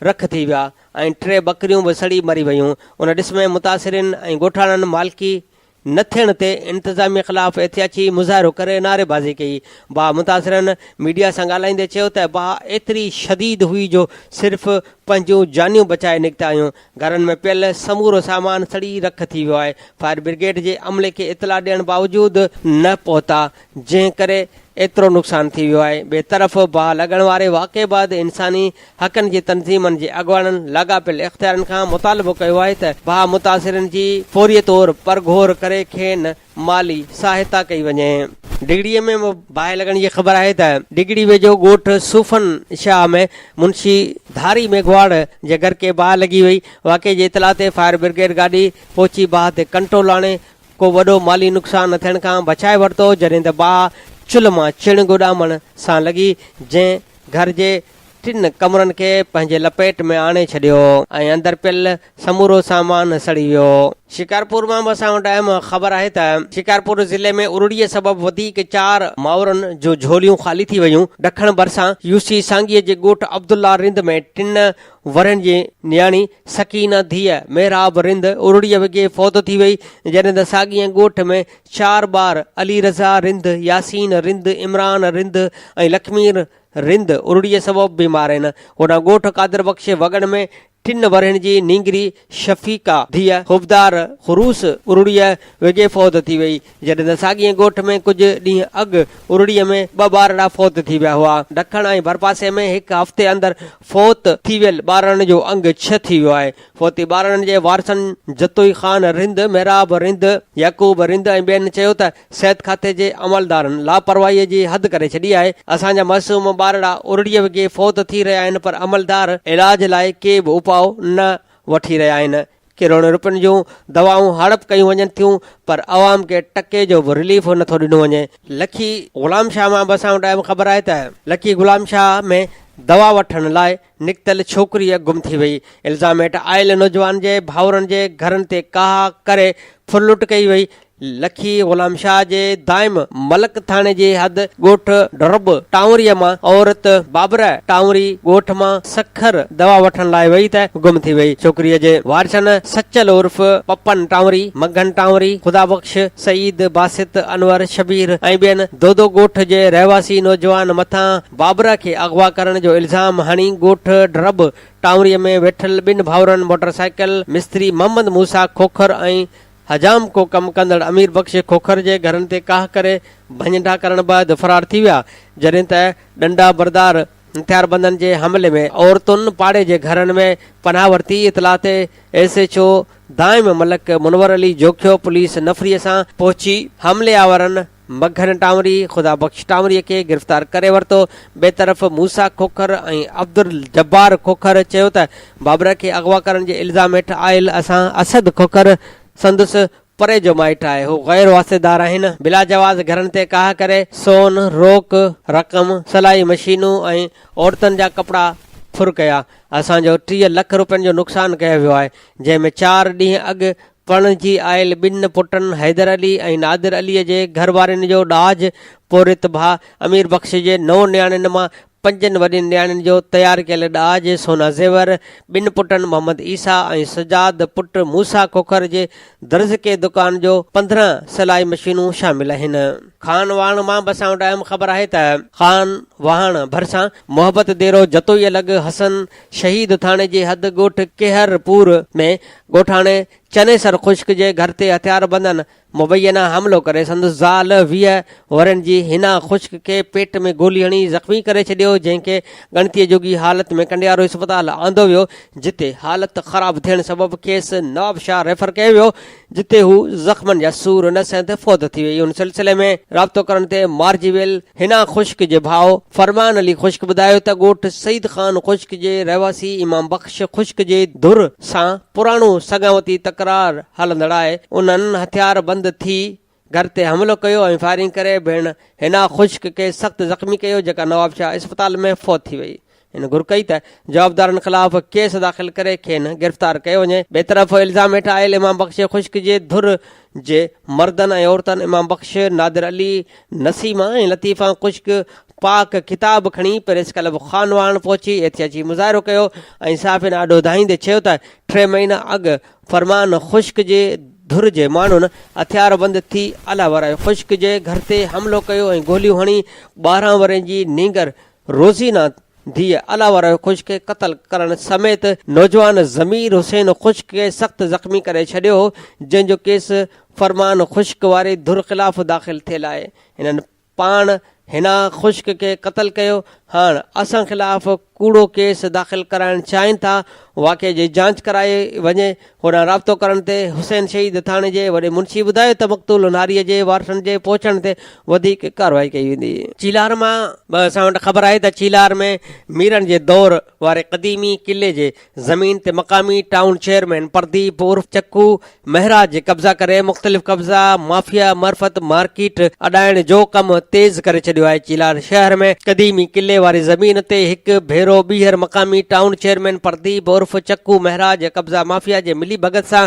रख थी विया ऐं 3 बकरियूं बि सड़ी मरी वयूं। उन ॾिस में मुतासिरनि ऐं ॻोठाणनि मालिकी न थियण ते इंतिज़ामिया ख़िलाफ़ एहतियाती मुज़ाहिरो करे नारेबाज़ी कई। बाहि मुतासिरनि मीडिया सां ॻाल्हाईंदे चयो त बाहि एतिरी शदीद हुई जो सिर्फ़ पंहिंजूं जानियूं बचाए निकिता आहियूं। घरनि में पियल समूरो सामान सड़ी रख थी वियो आहे। फायर ब्रिगेड जे अमले खे इतला ॾियण बावजूद न पहुता, जंहिं करे एतिरो नुक़सान थी वियो आहे। ॿिए तरफ़ बाहि लॻण वारे वाक़े बाद इंसानी हक़नि जी तंज़ीमनि जे अॻुवाणनि लाॻापियल इख़्तियारनि खां मुतालबो कयो आहे त बाहि मुतासिरनि जी फौरी तौर परघोर करे खेनि माली सहायता कई वञे। डिगड़ीअ में बाहि लॻण जी ख़बर आहे त डिगड़ी वेझो ॻोठ सूफ़न शाह में मुंशी धारी मेघवाड़ जे घर खे बाहि लॻी वई। वाक़े जे इतला ते फायर ब्रिगेड गाॾी पहुची बाहि ते कंट्रोल आणे को वॾो माली नुक़सान न थियण खां बचाए वरितो, जॾहिं त बाहि चुल्ह मां चिण गुॾामण सां लॻी, जंहिं घर जे 3 कमरनि खे पंहिंजे लपेट में आणे छॾियो ऐं अंदरि पियल समूरो सामान सड़ी वियो। शिकारपुर मां बि असां वटि अहम ख़बर आहे त शिकारपुर ज़िले में उरड़ीअ सबबि वधीक 4 माउरनि जो झोलियूं ख़ाली थी वयूं। ॾखण भरिसां यूसी सांगीअ जे ॻोठ अब्दुल्ला रिंद में 3 वरनि जी न्याणी सकीना धीअ मेहराब रिंद उरड़ीअ विगे फौत थी वई, जॾहिं त साॻीअ ॻोठ में 4 ॿार अली रज़ा रिंद, यासीन रिंद, इमरान रिंद ऐं लक्ष्मीर रिंद उरड़ीअ सबबि बीमार आहिनि। होॾां ॻोठ कादर बख़्श वॻड़ में 3 वरनि जी नींगरी शफ़ीका धीअ खुबदार ख़ुरूस उरड़ीअ विगे फौत थी वई, जॾहिं त साॻीअ ॻोठ में कुझु ॾींहं अॻु उरड़ीअ में 2 ॿारड़ा फौत थी विया हुआ। ॾखण ऐं भरपासे में 1 हफ़्ते अंदरि फौत थी वियल ॿारनि जो अंग 6 थी वियो आहे। फौती ॿारनि जे वारसनि जतोई ख़ान रिंद, मेहराब रिंद, याकूब रिंद ऐं ॿियनि चयो त सिहत खाते जे अमलदारनि लापरवाहीअ जी हद करे छॾी आहे। असांजा मासूम ॿारड़ा उरड़ीअ विगे फौत थी रहिया आहिनि, पर अमलदार इलाज लाइ के बि उपाउ न वठी रहिया आहिनि। किरोड़नि रुपयनि जूं दवाऊं हड़प कयूं वञनि थियूं, पर अवाम खे टके जो बि रिलीफ नथो ॾिनो वञे। लखी ग़ुलाम शाह मां बि असां वटि ख़बर आहे त लखी ग़ुलाम शाह में दवा वठण लाइ निकितल छोकिरीअ गुम थी वई। इल्ज़ाम हेठि आयल नौजवान जे भाउरनि जे घरनि ते काह करे फुरलुट कई वई। लखी ग़ुलाम शाह जे दाइम मलक थाणे जे हद ॻोठ डरब टावरीअ मां औरत बाबर टावरी ॻोठ मां सखर दवा वठण लाइ वई त गुम थी वई। छोकिरीअ जे वारिसनि सचल उर्फ पपन टावरी, मगन टावरी, खुदा बख़्श, सईद, बासित, अनवर, शबीर ऐं ॿियनि दोदो ॻोठ जे रहवासी नौजवान मथां बाबर खे अगवा करण जो इल्ज़ाम हणी ॻोठ डरब टावरीअ में वेठल 2 भाउरनि मोटरसाइकिल मिस्त्री मोहम्मद मूसा खोखर ऐं हजाम को कमु कंदड़ अमीर बख़्श खोखर जे घरनि ते काह करे भञा करण बैदि फरार थी विया, जॾहिं त डंडा बरदार हथियारबंदनि जे हमले में औरतुनि पाड़े जे घरनि में पनाह वरिती। इतला ते SHO दाइम मलक मुनवर अली जोखियो पुलिस नफ़रीअ सां पहुची हमले आवरनि मगन टावरी, खुदा बख़्श टावरीअ खे गिरफ़्तार करे वरितो। ॿिए तरफ़ मूसा खोखर ऐं अब्दुल जब्बार खोखर चयो त बाबर खे अगवा करण जे इल्ज़ाम हेठि आयल असां असद खोखर संदसि परे जो माइट आहे, हू गैर वास्तेदार आहिनि। बिला जवाज़ घरनि ते काह करे सोन, रोक रक़म, सलाई मशीनूं ऐं औरतुनि जा कपिड़ा फुर कया। असांजो 30 लख रुपयनि जो नुक़सानु कयो वियो आहे, जंहिंमें 4 ॾींहं अॻु पणिजी आयल 2 पुटनि हैदर अली ऐं नादिर अलीअ जे घर वारनि जो ॾाज, पोरित भाउ अमीर बख़्श जे 9 न्याणियुनि मां 5 वॾनि न्याणियुनि जो तयारु कयल ॾाज, सोना ज़ेवर, 2 पुटनि मोहम्मद ईसा ऐं सजाद पुट मूसा खोखर जे दर्ज के दुकान जो 15 सिलाई मशीनूं शामिल आहिनि। खान वाहण मां बि असां वटि अहम ख़बर आहे त खान वाहण भरिसां मोहब्बत देरो जतोई अलॻि हसन शहीद थाणे जे हद ॻोठ केहरपुर में ॻोठाणे चनेसर ख़ुश्क जे घर ते हथियारबंदनि मुबैना हमिलो करे संदसि ज़ाल 20 वरनि जी हिना ख़ुश्क खे पेट में गोली हणी ज़ख़्मी करे छॾियो, जंहिंखे ॻणतीअ जोगी हालत में कंडियारो इस्पताल आंदो वियो, जिते हालत ख़राब थियण सबबि खेसि नवाब शाह रेफर कयो वियो, जिते हू ज़ख़्मनि जा सूर न सहंदे फौत थी वई। उन सिलसिले में राब्तो करण ते मारिजी वियल हिना ख़ुश्क जे भाउ फरमान अली ख़ुश्क ॿुधायो त ॻोठ सईद ख़ान ख़ुश्क जे रहवासी इमाम बख़्श ख़ुश्क जे धुर सां पुराणो सगावती तकरार हलंदड़ आहे। उन्हनि हथियार बंद थी घर ते हमिलो कयो ऐं फायरिंग करे भेण हिना ख़ुश्क खे सख़्तु ज़ख़्मी कयो, जेका नवाब शाह इस्पताल में फौत थी वई। हिन घुर कई त जवाबदारनि ख़िलाफ़ केस दाख़िल करे खेनि गिरफ़्तार कयो वञे। ॿिए तरफ़ इल्ज़ाम हेठि आयल इमाम बख़्श ख़ुश्क जे धुर जे मर्दनि ऐं औरतनि इमाम बख़्श, नादिर अली, नसीमा ऐं लतीफ़ा ख़ुश्क पाक किताब खणी प्रेस क्लब खानवान पहुची एहतियाती मुज़ाहिरो कयो ऐं साफ़िन आॾो धाईंदे चयो त 3 महीना अॻु फरमान ख़ुश्क जे धुर जे माण्हुनि हथियार बंदि थी अलावर ख़ुश्क जे घर ते हमिलो कयो ऐं गोलियूं हणी 12 वरनि जी नींगर रोज़ीना धीअ अलावर ख़ुश्क खे क़तल करण समेत नौजवान ज़मीर हुसैन ख़ुश्क खे सख़्तु ज़ख़्मी करे छॾियो हो, जंहिंजो केस फरमान ख़ुश्क वारे धुर ख़िलाफ़ दाख़िल थियल आहे। हिननि पाण हिना ख़ुश्क खे क़तल कयो। हाणे असां ख़िलाफ़ कूड़ो केस दाख़िल कराइण चाहिनि था, वाक़े जी जांच कराए वञे। होॾां राब्तो करण ते हुसैन शहीद थाणे जे वॾे मुंशी ॿुधायो त मक़तूल नारीअ जे वारसनि जे पहुचण ते वधीक कार्रवाई कई वेंदी। चीलार मां असां वटि ख़बर आहे त चीलार में मीरनि जे दौर वारे क़दीमी किले जे ज़मीन ते मक़ामी टाउन चेयरमैन प्रदीप उर्फ चक्कू महराज कब्ज़ा करे मुख़्तलिफ़ कब्ज़ा माफ़िया मार्फत मार्केट अॾाइण जो कमु तेज़ करे छॾियो आहे। चीलार शहर में क़दीमी किले वारी ज़मीन ते हिकु भेरो ॿीहर मक़ामी टाउन चेयरमैन प्रदीप उर्फ चक्कू महराज कब्ज़ा माफ़िया जे मिली भगत सां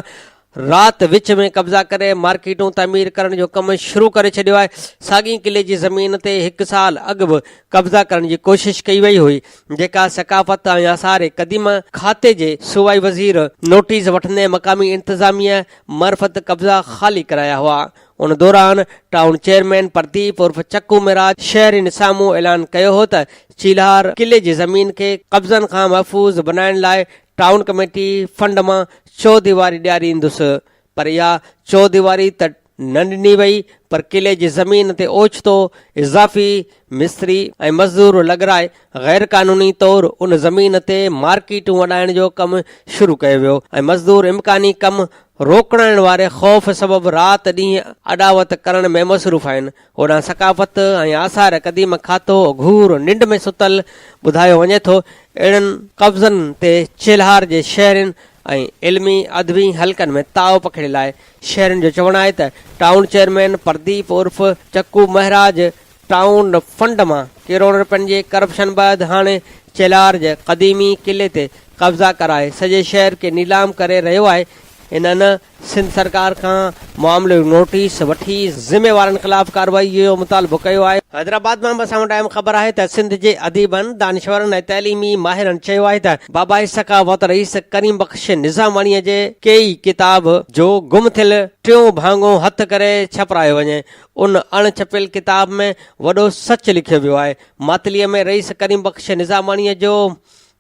राति विच में कब्ज़ा करे मार्केटूं तामीर करण जो कमु शुरू करे छॾियो आहे। साॻी किले जी ज़मीन ते 1 साल अॻु बि कब्ज़ा करण जी कोशिश कई वई हुई, जेका सकाफ़त ऐं आसार क़दीम खाते जे सूबाई वज़ीर नोटिस वठंदे मक़ामी इंतिज़ामिया मरफ़त कब्ज़ा ख़ाली कराया हुआ। उन दौरान टाउन चेयरमैन प्रदीप उर्फ चक्कू मिराज शहरी साम्हूं ऐलान कयो हो त चीलार किले जी ज़मीन खे कब्ज़नि खां महफ़ूज़ बनाइण लाइ टाउन कमेटी फंड मां चौदीवारी ॾियारींदुसि, पर इहा चौदीवारी त न ॾिनी वई, पर किले जी ज़मीन ते ओचितो इज़ाफ़ी मिस्त्री ऐं मज़दूर लॻराए गैर क़ानूनी तौरु उन ज़मीन ते मार्केटूं वॾाइण जो कमु शुरू कयो वियो ऐं मज़दूर इम्कानी कमु रोकण वारे ख़ौफ़ सबबि राति ॾींहुं अॾावत करण में मसरूफ़ आहिनि। होॾां सकाफ़त ऐं आसार क़दीम खातो घूर निंड में सुतल ॿुधायो वञे थो। अहिड़नि कब्ज़नि ते चिल्हार जे शहरनि ऐं इल्मी अदबी हलकनि में ताव पकड़ियल आहे। शहरनि जो चवणु आहे त टाउन चेयरमैन प्रदीप उर्फ चक्कू महराज टाउन फंड मां करोड़ रुपयनि जे करप्शन बैदि हाणे चिल्हार जे क़दीमी किले ते कब्ज़ा कराए सॼे शहर खे नीलाम करे रहियो आहे। इन्हनि सिंध सरकार खां मामले जो नोटिस वठी ज़िम्मेवारनि ख़िलाफ़ कार्रवाई जो मुतालबो कयो आहे। हैदराबाद मां असां वटि अहम ख़बर आहे त सिंध जे अदीबनि दानिशवरनि ऐं तइलीमी माहिरनि चयो आहे त बाबाए सखावत रईस करीम बख़्श निज़ामाणीअ जे कई किताब जो गुम थियल टियों भाङो हथ करे छपरायो वञे। उन अणछपियल किताब में वॾो सच लिखियो वियो आहे। मातलीअ में रईस करीम बख़्श निज़ामाणीअ जो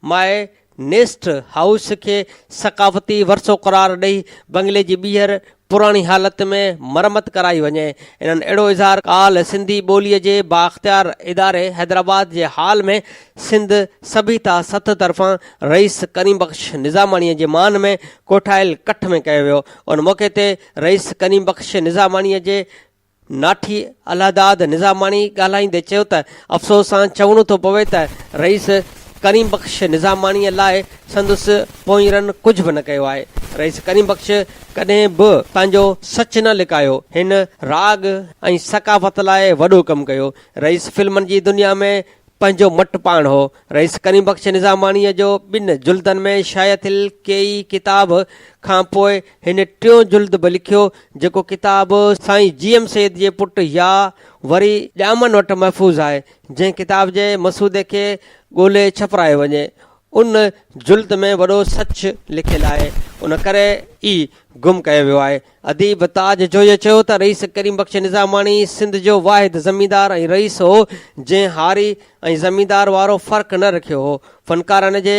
माए नेस्ट हाउस खे सकाफ़ती वरसो क़रार ॾेई बंगले जी ॿीहर पुराणी हालत में मरमत कराई वञे। इन्हनि अहिड़ो इज़हार काल सिंधी ॿोलीअ जे बाख़्तियार इदारे हैदराबाद जे हाल में सिंध सभीता सथ तरफ़ां रईस करीम बख़्श निज़ामाणीअ जे मान में कोठायल कठ में कयो वियो। उन मौक़े ते रईस करीम बख़्श निज़ामाणीअ जे नाठी अलहदाद निज़ामाणी ॻाल्हाईंदे चयो त अफ़सोस सां चवणो थो पवे त रईस करीम बख़्श निज़ामाणीअ लाइ संदसि पोइरनि कुझु बि न कयो आहे। रईस करीम बख़्श कॾहिं बि पंहिंजो सच न लिकायो। हिन राग ऐं सकाफ़त लाइ वॾो कमु कयो। रईस फिल्मनि जी दुनिया में पंहिंजो मट पाण हो। रईस करीम बख़्श निज़ामाणीअ जो 2 जुल्दनि में शाया थियल कई किताब खां पोइ हिन टियों जुल्द बि लिखियो, जेको किताब साईं GM सैद जे पुटु या वरी ॼामनि वटि महफ़ूज़ आहे, जंहिं किताब जे मसूदे खे ॻोल्हे छपरायो वञे। उन जुल्द में वॾो सच लिखियलु आहे, उन करे ई गुम कयो वियो आहे। अदीब ताज जोईअ चयो त रईस करीम बख़्श निज़ामाणी सिंध जो वाहिद ज़मींदार ऐं रईस हो जंहिं हारी ऐं ज़मींदार वारो फ़र्क़ु न रखियो हो। फ़नकारनि जे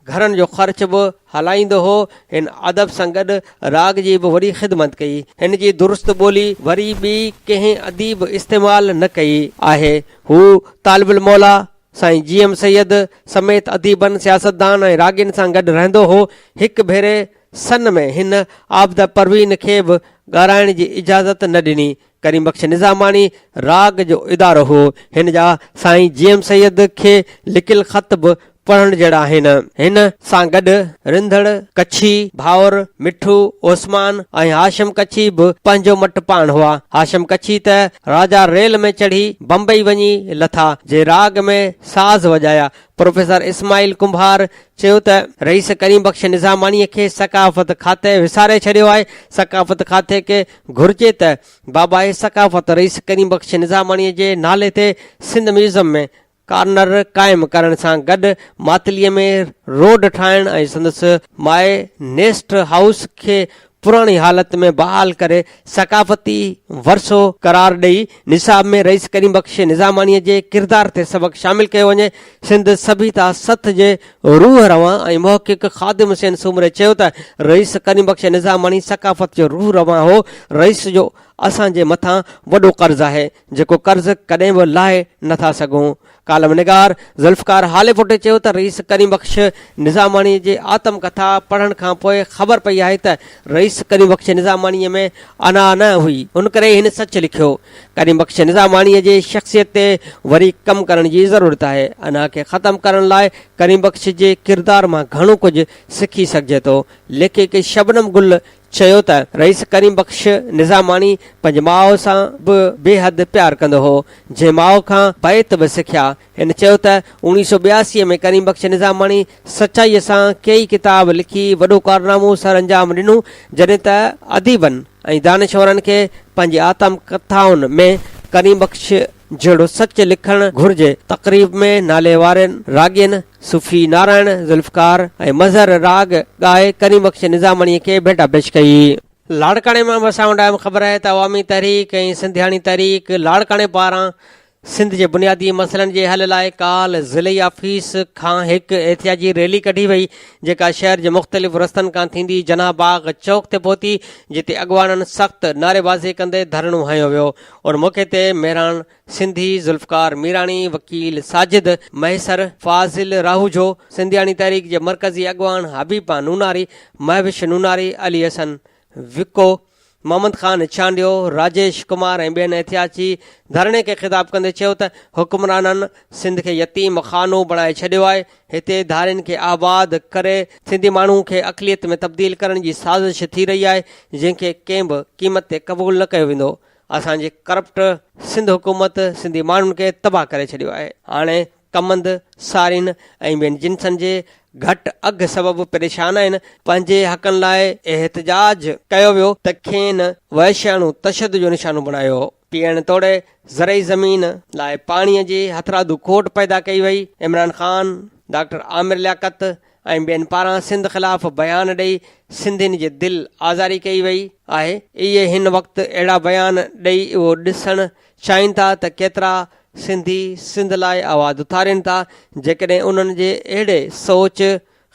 घरनि जो ख़र्च बि हलाईंदो हो। हिन अदब सां गॾु राग जी बि वॾी ख़िदमत कई। हिन जी दुरुस्त ॿोली वरी ॿी कंहिं अदीब इस्तेमालु न कई आहे। हू तालिबुल मौला साईं GM सैद समेत अदीबनि सियासतदान ऐं रागिन सां गॾु रहंदो हो। हिकु भेरे सन में हिन आबदा परवीन खे बि ॻाल्हाइण जी इजाज़त न ॾिनी। करीम बख़्श निज़ामाणी राग जो इदारो हो। हिन जा साईं GM सैद खे लिखियल ख़त बि पढ़ण जहिड़ा आहिनि। हिन सां गॾु रिंधड़ कच्छी भाउर मिठू ओसमान ऐं हाशिम कच्छी बि पंहिंजो मट पाण हुआ। हाशिम कच्छी त राजा रेल में चढ़ी बम्बई वञी लथा जे राग में साज़ वॼाया। प्रोफेसर इस्माइल कुंभार चयो त रईस करीम बख़्श निज़ामाणीअ खे सकाफ़त खाते विसारे छॾियो आहे। सकाफ़त खाते खे घुर्जे त बाबाए सकाफ़त रईस करीम बख़्श निज़ामाणीअ जे नाले ते सिंध म्यूज़ियम में कार्नर क़ाइमु करण सां गॾु मातलीअ में रोड ठाहिण ऐं संदसि माए नेस्ट हाउस खे पुराणी हालत में बहाल करे सकाफ़ती वरसो करार ॾेई निसाब में रईस करीम बख़्श निज़ामाणीअ जे किरदार ते सबक़ शामिल कयो वञे। सिंध सभीता सथ जे रूह रवां ऐं मुहक़िक़ ख़ादिम हुसैन सूमरे चयो त रईस करीम बख़्श निज़ामाणी सकाफ़त जो रूह रवां हो। रईस जो असांजे मथां वॾो कर्ज़ आहे, जेको कर्ज़ कॾहिं बि लाहे नथा सघूं। कालम निगार ज़ुल्फ़कार हाले पुटे चयो त रईस करीम बख़्श निज़ामाणीअ जे आतम कथा पढ़ण खां पोइ ख़बर पई आहे त रईस करीम बख़्श निज़ामाणीअ में अना न हुई, उन करे हिन सच लिखियो। करीम बख़्श निज़ामाणीअ जे शख़्सियत ते वरी कमु करण जी ज़रूरत आहे। अना खे ख़तमु करण लाइ करीम बख़्श जे किरदार मां घणो कुझु सिखी सघिजे थो। लेखिक शबनम गुल चयो त रईस करीम बख्श निज़ामानी पंहिंजे माउ सां बि बेहद प्यार कंदो हो, जंहिं माउ खां बैत बि सिखिया। हिन चयो त 1982 में करीम बख्श निज़ामानी सचाईअ सां कई किताब लिखी वॾो कारनामो सर अंजाम ॾिनो, जॾहिं त अदीबनि ऐं दानिशवरनि खे पंहिंजी आतम कथाउनि में करीम बख्श जहिड़ो सच लिखणु घुर्जे। तक़रीब में नाले वारनि राॻियनि सूफ़ी नारायण ज़ुल्फ़कार ऐं मज़हर राग ॻाए करीम बख्श निज़ामणीअ खे भेटा पेश कई। लाड़काणे मां असां वटि ख़बर आहे त अवामी तहरीक ऐं सिंधियाणी तहरीक लाड़काणे पारां सिंध जे बुनियादी मसइलनि जे हल लाइ काल ज़िले ऑफिस खां हिकु एहतियाजी रैली कढी वई, जेका शहर जे मुख़्तलिफ़ रस्तनि खां थींदी जनाह बाग चौक ते पहुती, जिते अॻवाननि सख़्तु नारेबाज़ी कंदे धरणो हयो वियो। और मौक़े ते मेहरान सिंधी ज़ुल्फ़कार मीराणी, वकील साजिद महसर, फाज़िल राहूजो, सिंधियाणी तहरीक जे मरकज़ी अॻवान हबीबा नूनारी, महविश नूनारी, अली हसन विको, मोहम्मद ख़ान चांडियो, राजेश कुमार ऐं ॿियनि एहतियाती धरणे खे ख़िताब कंदे चयो त हुक्मराननि सिंध खे यतीम खानो बणाए छॾियो आहे। हिते धारियुनि खे आबाद करे सिंधी माण्हू खे अक़लियत में तब्दील करण जी साज़िश थी रही आहे, जंहिंखे कंहिं बि क़ीमत ते क़बूल न कयो वेंदो। असांजी करप्ट सिंध हुकूमत सिंधी माण्हुनि खे तबाह करे छॾियो आहे। हाणे कमंद, सारिन ऐं ॿियनि जिन्सनि जे घटि अघ सबबु परेशान आहिनि। पंहिंजे हक़नि लाइ एहतजाज कयो वियो त खेनि वहशियाणु तशद जो निशानो बणायो। पीअण तोड़े ज़रई ज़मीन लाइ पाणीअ जी हथरादू खोट पैदा कई वई। इमरान ख़ान, डॉक्टर आमिर लियाकत ऐं ॿियनि पारां सिंध ख़िलाफ़ बयान ॾेई सिंधियुनि जी दिलि आज़ारी कई वई आहे। इहे हिन वक़्तु अहिड़ा बयान ॾेई उहो ॾिसणु चाहिनि था त केतिरा सिंधी सिंध लाइ आवाज़ उथारिनि था। जेकॾहिं उन्हनि जे अहिड़े सोच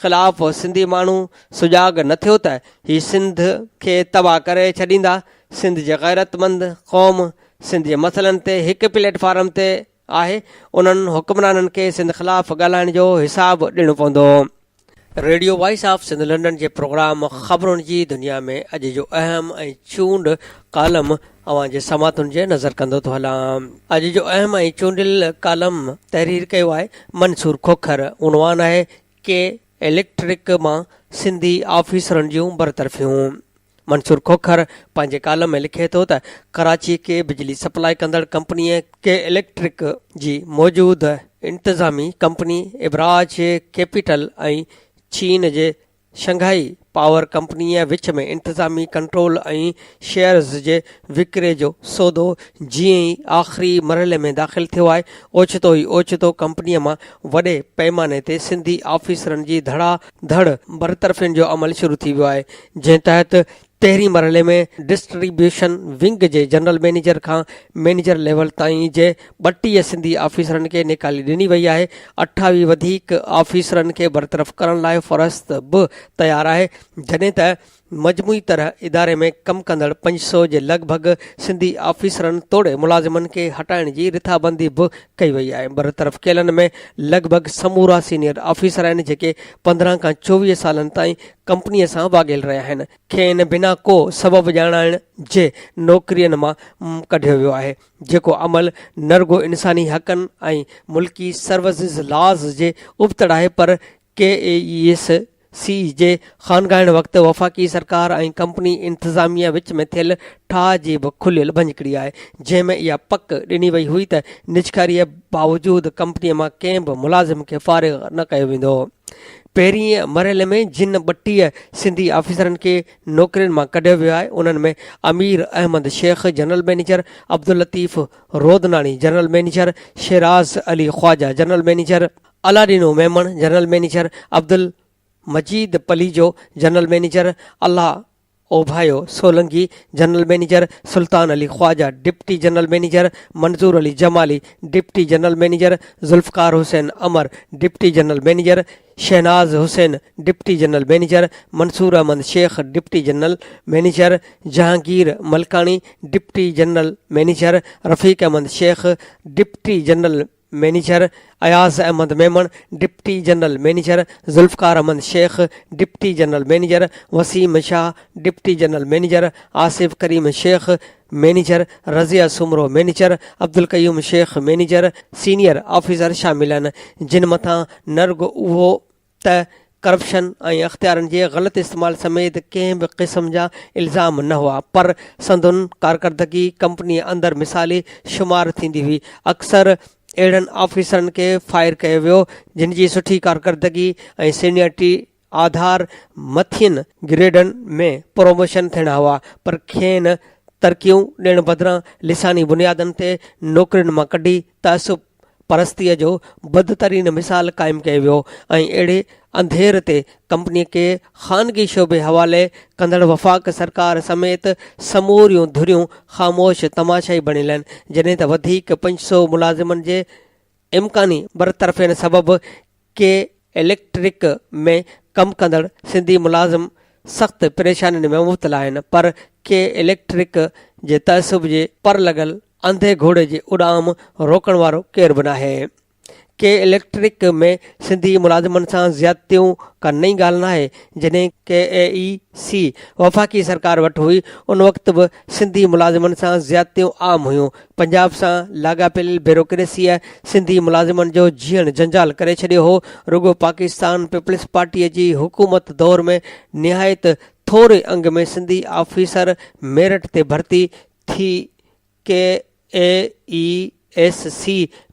ख़िलाफ़ सिंधी माण्हू सुजाग न थियो त हीउ सिंध खे तबाह करे छॾींदा। सिंध जे ग़ैरतमंद क़ौम सिंध जे मसइलनि ते हिकु प्लेटफॉर्म ते आहे। उन्हनि हुक्मराननि खे सिंध ख़िलाफ़ ॻाल्हाइण जो हिसाब ॾियणो पवंदो। Radio voice of Sindh London जे प्रोग्राम ख़बरुनि जी दुनिया में अॼु जो अहम ऐं चूंड कालम अवां जे समातुनि जे नज़र कंदो थो हलां। अॼु जो अहम ऐं चूंडियल कालम तहरीर कयो आहे मंसूर खोखर। उनवान आहे के इलेक्ट्रिक मां सिंधी ऑफिसरनि जूं बरतरफ़ियूं। मंसूर खोखर पंहिंजे कालम में लिखे थो त कराची खे बिजली सप्लाई कंदड़ कंपनीअ के इलेक्ट्रिक जी मौजूदु इंतज़ामी कंपनी इबराज कैपिटल ऐं चीन जे शंघाई पावर कंपनीअ विच में इंतज़ामी कंट्रोल ऐं शेयर्स जे विकिरे जो सौदो जीअं ई आख़िरी मरहले में दाख़िल थियो आहे, ओचितो ई ओचितो कंपनीअ मां वॾे पैमाने ते सिंधी ऑफिसरनि जी धड़ाधड़ बरतरफ़ियुनि जो अमल शुरू थी वियो आहे। जंहिं तहत पहिरीं मरहले में डिस्ट्रीब्यूशन विंग जे जनरल मैनेजर खां मैनेजर लेवल ताईं जे 32 सिंधी ऑफिसरनि खे निकाली ॾिनी वई आहे। 28 वधीक ऑफिसरनि खे बरतरफ़ करण लाइ फ़हरिस्त बि तयारु आहे, जॾहिं त मजमूई तरह इदारे में कमु कंदड़ 500 जे लॻभॻि सिंधी ऑफिसरनि तोड़े मुलाज़िमनि खे हटाइण जी रिथाबंदी बि कई वई आहे। बरतरफ़ कयलनि में लॻभॻि समूरा सीनियर ऑफिसर आहिनि जेके 15 खां 24 सालनि ताईं कंपनीअ सां वाॻियल रहिया आहिनि। खेनि बिना को सबबु ॼाणाइण जे नौकरियुनि मां कढियो वियो आहे, जेको अमल न रुॻो इंसानी हक़नि ऐं मुल्की सर्विसिज़ लॉज़ जे उबतड़ आहे, पर KAES जे ख़ानगाहिण वक़्तु वफ़ाक़ी सरकार ऐं कंपनी इंतज़ामिया विच में थियल ठाह जी बि खुलियल भंजकड़ी आहे, जंहिंमें इहा पक ॾिनी वई हुई त निजकारीअ बावजूदु कंपनीअ मां कंहिं बि मुलाज़िम खे फ़ारिग़ न कयो वेंदो। पहिरीं मरहले में जिन 32 सिंधी ऑफिसरनि खे नौकरियुनि मां कढियो वियो आहे, उन्हनि में Amir Ahmed Shaikh general manager, Abdul Latif Rodnani general manager, Sheraz Ali Khawaja general manager, Aladino Memon general manager, Abdul Majeed Palijo general manager, Allah Obhayo Solangi general manager, Sultan Ali Khawaja deputy general manager, Manzoor Ali Jamali deputy general manager, Zulfiqar Hussain Amar deputy general manager, Shahnaz Hussain deputy general manager, Mansoor Ahmed Shaikh deputy general manager, Jahangir Malkani deputy general manager, Rafiq Ahmed Shaikh deputy general manager, Ayaz Ahmed Memon deputy general manager, Zulfiqar Ahmed Shaikh deputy general manager, Waseem Shah deputy general manager, Asif Karim Shaikh manager, Razia Soomro manager, Abdul Qayyum Shaikh manager, senior officer शामिल आहिनि, जिन मथां न रुॻो उहो त corruption ऐं अख़्तियारनि जे ग़लति इस्तेमाल समेत कंहिं बि क़िस्म जा इल्ज़ाम न हुआ, पर संदुनि कारकर्दगी कंपनीअ अंदरि मिसाली शुमार थींदी हुई। अक्सर अहिड़नि ऑफिसरनि खे फायर कयो वियो जिन जी सुठी कारकर्दगी ऐं सीनियरिटी आधार मथियनि ग्रेडनि में प्रोमोशन थियणा हुआ, पर खेनि तरक़ियूं ॾियण बदिरां लिसानी बुनियादनि ते नौकरियुनि मां कढी तअसुब परस्तीअ जो बदतरीन मिसाल क़ाइमु कयो वियो ऐं अहिड़े अंधेर ते कंपनीअ खे ख़ानगी शोबे हवाले कंदड़ वफ़ाक़ सरकार समेत समूरियूं धुरियूं ख़ामोश तमाशाई बणियल आहिनि, जॾहिं त वधीक 500 मुलाज़िमनि जे इम्कानी बरतरफ़ियन सबबि के इलेक्ट्रिक में कमु कंदड़ सिंधी मुलाज़िम सख़्त परेशानियुनि में मुब्तला आहिनि, पर के इलेक्ट्रिक जे तअसुब जे पर लॻल अंधे घोड़े जी उॾाम रोकण वारो केर बि नाहे। के इलेक्ट्रिक में सिंधी मुलाज़िमनि सां ज़्यादतियूं का नई ॻाल्हि न आहे। जॾहिं KAEC वफ़ाक़ी सरकार वटि हुई उन वक़्तु बि सिंधी मुलाज़िमनि सां ज़्यादतियूं आम हुयूं। पंजाब सां लाॻापियल ब्यूरोक्रेसीअ सिंधी मुलाज़िमनि जो जीअण जंजाल करे छॾियो हो। रुगो पाकिस्तान पीपल्स पार्टीअ जी हुकूमत दौर में निहायत थोरे अंग में सिंधी ऑफिसर मेरिट ते भर्ती थी KAESC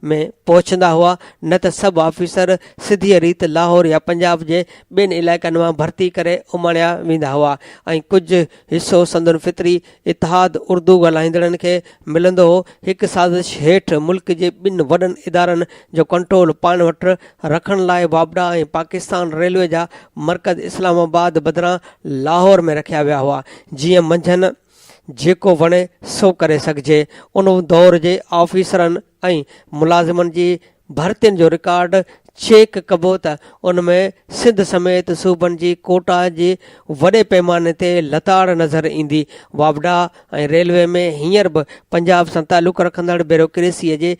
में पहुचंदा हुआ, न त सभु ऑफिसर सिधी रीति लाहौर या पंजाब जे ॿियनि इलाइक़नि मां भर्ती करे उमाणिया वेंदा हुआ ऐं कुझु हिसो संदन फितरी इतिहाद उर्दू ॻाल्हाईंदड़नि खे मिलंदो हो। हिकु साज़िश हेठि मुल्क जे ॿिनि वॾनि इदारनि जो कंट्रोल पाण वटि रखण लाइ वाबडा ऐं पाकिस्तान रेलवे जा मर्कज़ इस्लामाबाद बदिरां लाहौर में रखिया विया हुआ, जीअं मंझंदि जेको वणे सो करे सघिजे। उन दौर जे ऑफिसरनि ऐं मुलाज़िमनि जी भर्तियुनि जो रिकॉर्ड चेक कबो त उन में सिंध समेत सूबनि जी कोटा जी वॾे पैमाने ते लताड़ नज़र ईंदी। वाबडा ऐं रेलवे में हींअर बि पंजाब सां तालुक़ रखंदड़ ब्यूरोक्रेसीअ जे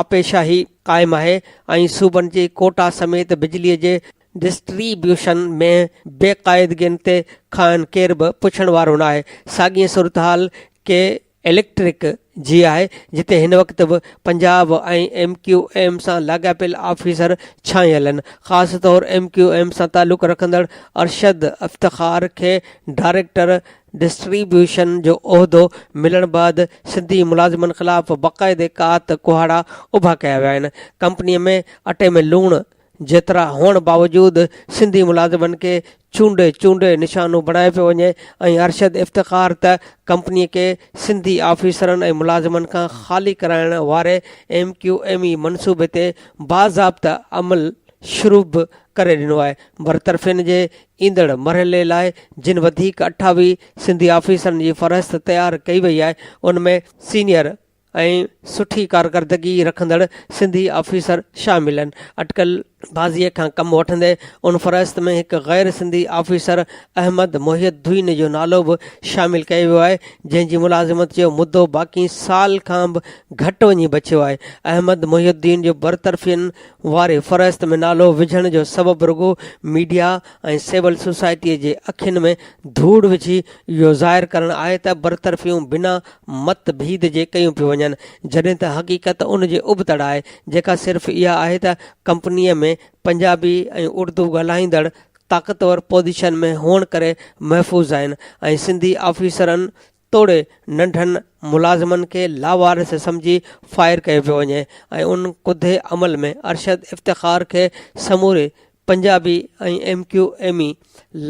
आपेशाही क़ाइमु आहे ऐं सूबनि जी कोटा समेत बिजलीअ जे डिस्ट्रीब्यूशन में बेक़ाइदगियुनि ते खान केर बि पुछण वारो न आहे। साॻी सूरतहाल के इलेक्ट्रिक जी आहे, जिते हिन वक़्तु बि पंजाब ऐं MQM सां लाॻापियल ऑफिसर छांयल आहिनि। ख़ासि तौरु MQM सां तालुक़ रखंदड़ अरशद इफ़्तिख़ार खे डायरेक्टर डिस्ट्रीब्यूशन जो उहिदो मिलण बैदि सिंधी मुलाज़िमनि ख़िलाफ़ बाक़ाइदे कात कुहाड़ा उभा कया विया आहिनि। कंपनीअ में अटे में लूणु जेतिरा हुअण बावजूदि सिंधी मुलाज़िमनि खे चूंडे चूंडे निशानो बणाए पियो वञे ऐं अरशद इफ़्तिख़ार त कंपनीअ खे सिंधी ऑफिसरनि ऐं मुलाज़िमनि खां ख़ाली कराइण वारे MQME मनसूबे ते बाज़ाब्ता अमल शुरू बि करे ॾिनो आहे। बरतरफ़ियुनि जे ईंदड़ मरहले लाइ जिन वधीक 28 सिंधी ऑफिसरनि जी फ़हरिस्त तयारु कई वई आहे, उनमें सीनियर ऐं सुठी कारकर्दगी रखंदड़ सिंधी ऑफिसर शामिल आहिनि। अटकल बाज़ीअ खां कमु वठंदे उन फ़हरिस्त में हिकु गैर सिंधी ऑफिसर अहमद मोहिद्दीन जो नालो बि शामिल कयो वियो आहे, जंहिंजी मुलाज़िमत जो मुदो बाक़ी साल खां बि घटि वञी बचियो आहे। अहमद मोहिद्दीन जो बरतरफ़ियुनि वारे फ़हरिस्त में नालो विझण जो सबबु रुगो मीडिया ऐं सिविल सोसाइटीअ जे अखियुनि में धूड़ विझी इहो ज़ाहिर करणु आहे त बरतरफ़ियूं बिना मतभेद जे कयूं पियूं वञनि, जॾहिं त हक़ीक़त उन जे उबतड़ आहे, जेका सिर्फ़ु इहा आहे त कंपनीअ में पंजाबी ऐं उर्दू ॻाल्हाईंदड़ ताक़तवर पोज़ीशन में हुअण करे महफ़ूज़ आहिनि ऐं सिंधी ऑफिसरनि तोड़े नंढनि मुलाज़िमनि खे लावारिस सम्झी फायर कयो पियो वञे ऐं उन कुदे अमल में अरशद इफ़्तिख़ार खे समूरे पंजाबी ऐं MQME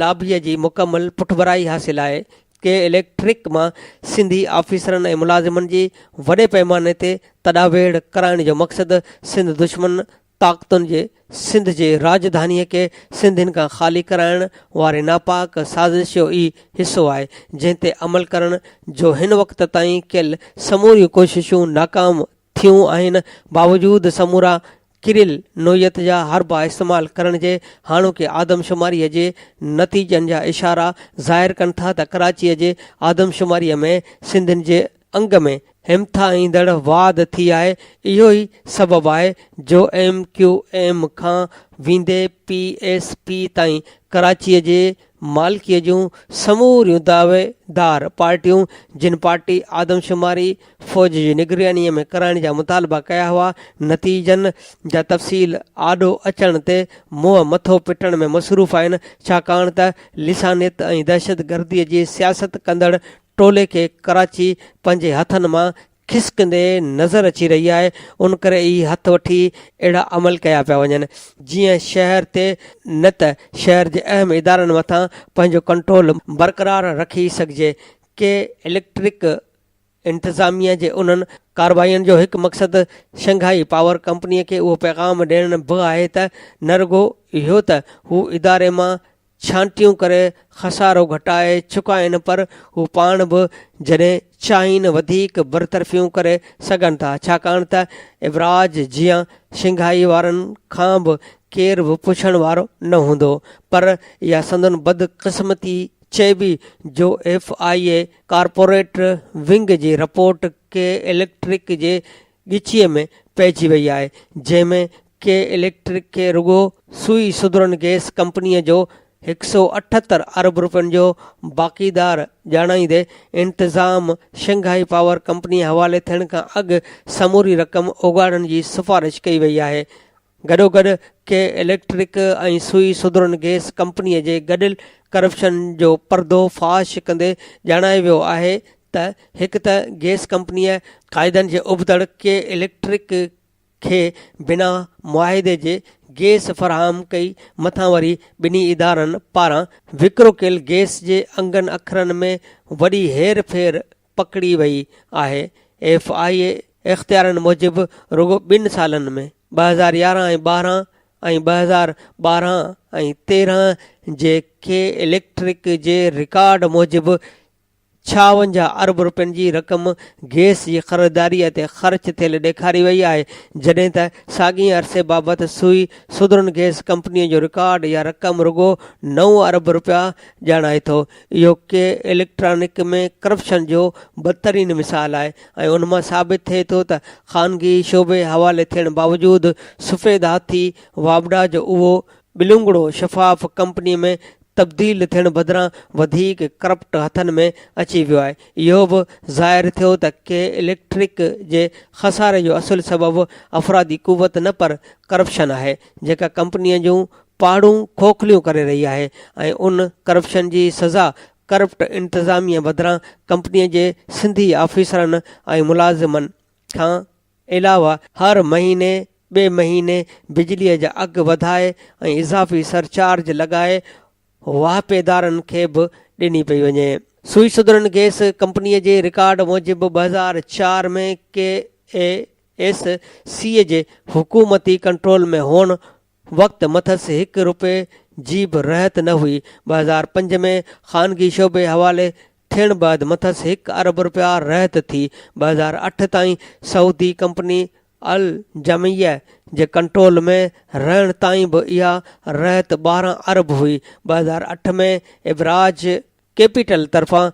लाबीअ जी मुकमल पुठभराई हासिल आहे। के इलेक्ट्रिक मां सिंधी ऑफिसरनि ऐं मुलाज़िमनि जी वॾे पैमाने ते तॾावेड़ कराइण जो मक़सदु सिंध दुश्मन ताक़तुनि जे सिंध जे राजधानीअ खे सिंधियुनि खां ख़ाली कराइण वारे नापाक साज़िश जो ई हिसो आहे, जंहिं ते अमल करण जो हिन वक़्त ताईं कयल समूरियूं कोशिशूं नाकाम थियूं आहिनि। बावजूदि समूरा किरियल नोयत जा हरबा इस्तेमालु करण जे हाणोके आदमशुमारीअ जे नतीजनि जा इशारा ज़ाहिर कनि था त कराचीअ जे आदमशुमारीअ में सिंधियुनि जे अंग में हिमथा ईंदड़ वाद थी आहे। इहो ई सबबु आहे जो MQM खां वेंदे PSP ताईं कराचीअ जे मालिकीअ जूं समूरियूं दावेदार पार्टियूं जिन पार्टी आदमशुमारी फ़ौज जी निगरानीअ में कराइण जा मुतालबा कया हुआ, नतीजनि जा तफ़सील आॾो अचण ते मुंहुं मथो पिटण में मसरूफ़ आहिनि, छाकाणि त लिसानियत ऐं दहशतगर्दीअ जी सियासत कंदड़ टोले खे कराची पंहिंजे हथनि मां खिसकंदे नज़र अची रही आहे। उन करे ई हथ वठी अहिड़ा अमल कया पिया वञनि जीअं शहर ते न त शहर जे अहम इदारनि मथां पंहिंजो कंट्रोल बरक़रार रखी सघिजे। के इलेक्ट्रिक इंतिज़ामिया जे उन्हनि कार्रवाइयुनि जो हिकु मक़सदु शंघाई पावर कंपनीअ खे उहो पैगाम ॾियण बि आहे त न रुॻो इहो त हू इदारे मां छांटियूं करे खसारो घटाए चुका आहिनि, पर हू पाण बि जॾहिं चाहिनि वधीक बरतरफ़ियूं करे सघनि था, छाकाणि त इवराज जीअं शंघाई वारनि खां बि केर बि पुछण वारो न हूंदो। पर इहा संदन बदकिस्मती चइबी जो FIA कॉर्पोरेट विंग जी रिपोर्ट के इलेक्ट्रिक जे ॻिचीअ में पइजी वई आहे, जंहिंमें के इलेक्ट्रिक खे रुॻो सुई सुधरन गैस कंपनीअ जो 178 अरब रुपयनि जो बाक़ीदार ॼाणाईंदे इंतिज़ाम शंघाई पावर कंपनी हवाले थियण खां अॻु समूरी रक़म उगाड़ण जी सिफ़ारिश कई वई आहे। गॾोगॾु के इलेक्ट्रिक ऐं सुई सुधरन गैस कंपनीअ जे गॾियल करप्शन जो पर्दो फाश कंदे ॼाणायो वियो आहे त हिकु त गैस कंपनीअ क़ाइदनि जे उबतड़ के इलेक्ट्रिक खे बिना मुआहिदे जे गैस फ़राहम कई, मथां वरी ॿिन्ही इदारनि पारां विकिरो कयल गैस जे अंगनि अखरनि में वॾी हेर फेर पकड़ी वई आहे। FIA इख़्तियारनि मूजिबि रुॻो 2 सालनि में 2011 ऐं 12 ऐं 2012 ऐं 13 जे के इलेक्ट्रिक जे रिकॉर्ड मूजिबि 56 अरब रुपयनि जी रक़म गैस जी ख़रीदारीअ ते ख़र्च थियल ॾेखारी वई आहे, जॾहिं त साॻी अरसे बाबति सुई सुधरन गैस कंपनीअ जो रिकॉर्ड या रक़म रुॻो 9 अरब रुपया ॼाणाए थो। इहो के इलेक्ट्रॉनिक में करप्शन जो बदतरीन मिसाल आहे ऐं उन मां साबित थिए थो त ख़ानगी शोबे हवाले थियण बावजूदि सफ़ेद हाथी वाबडा जो उहो बिलुंगड़ो शफ़ाफ़ कंपनीअ में तब्दील थियण बदिरां वधीक करप्ट हथनि में अची वियो आहे। इहो बि ज़ाहिर थियो त के इलेक्ट्रिक जे खसारे जो असुलु सबबु अफ़रादी क़ुवत न पर करप्शन आहे, जेका कंपनीअ जूं पाड़ूं खोखलियूं करे रही आहे ऐं उन करप्शन जी सज़ा करप्ट इंतिज़ामिया बदिरां कंपनीअ जे सिंधी ऑफिसरनि ऐं मुलाज़िमनि खां अलावा हर महीने ॿिए महीने बिजलीअ जा अघु वधाए ऐं इज़ाफ़ी सरचार्ज लॻाए वाहपेदारनि खे बि ॾिनी पई वञे। सुई सुधरन गैस कंपनीअ जे रिकॉर्ड मूजिबि 2004 में KASC जे हुकूमती कंट्रोल में हुअण वक़्तु मथसि 1 रुपए जी बि रहत न हुई। 2005 में ख़ानगी शोबे हवाले थियण बैदि मथसि 1 अरब रुपया रहत थी। 2008 ताईं सऊदी कंपनी अल जमिया जे कंट्रोल में रहण ताईं बि इहा रहत 12 अरब हुई। 2008 में इवराज कैपिटल तरफ़ां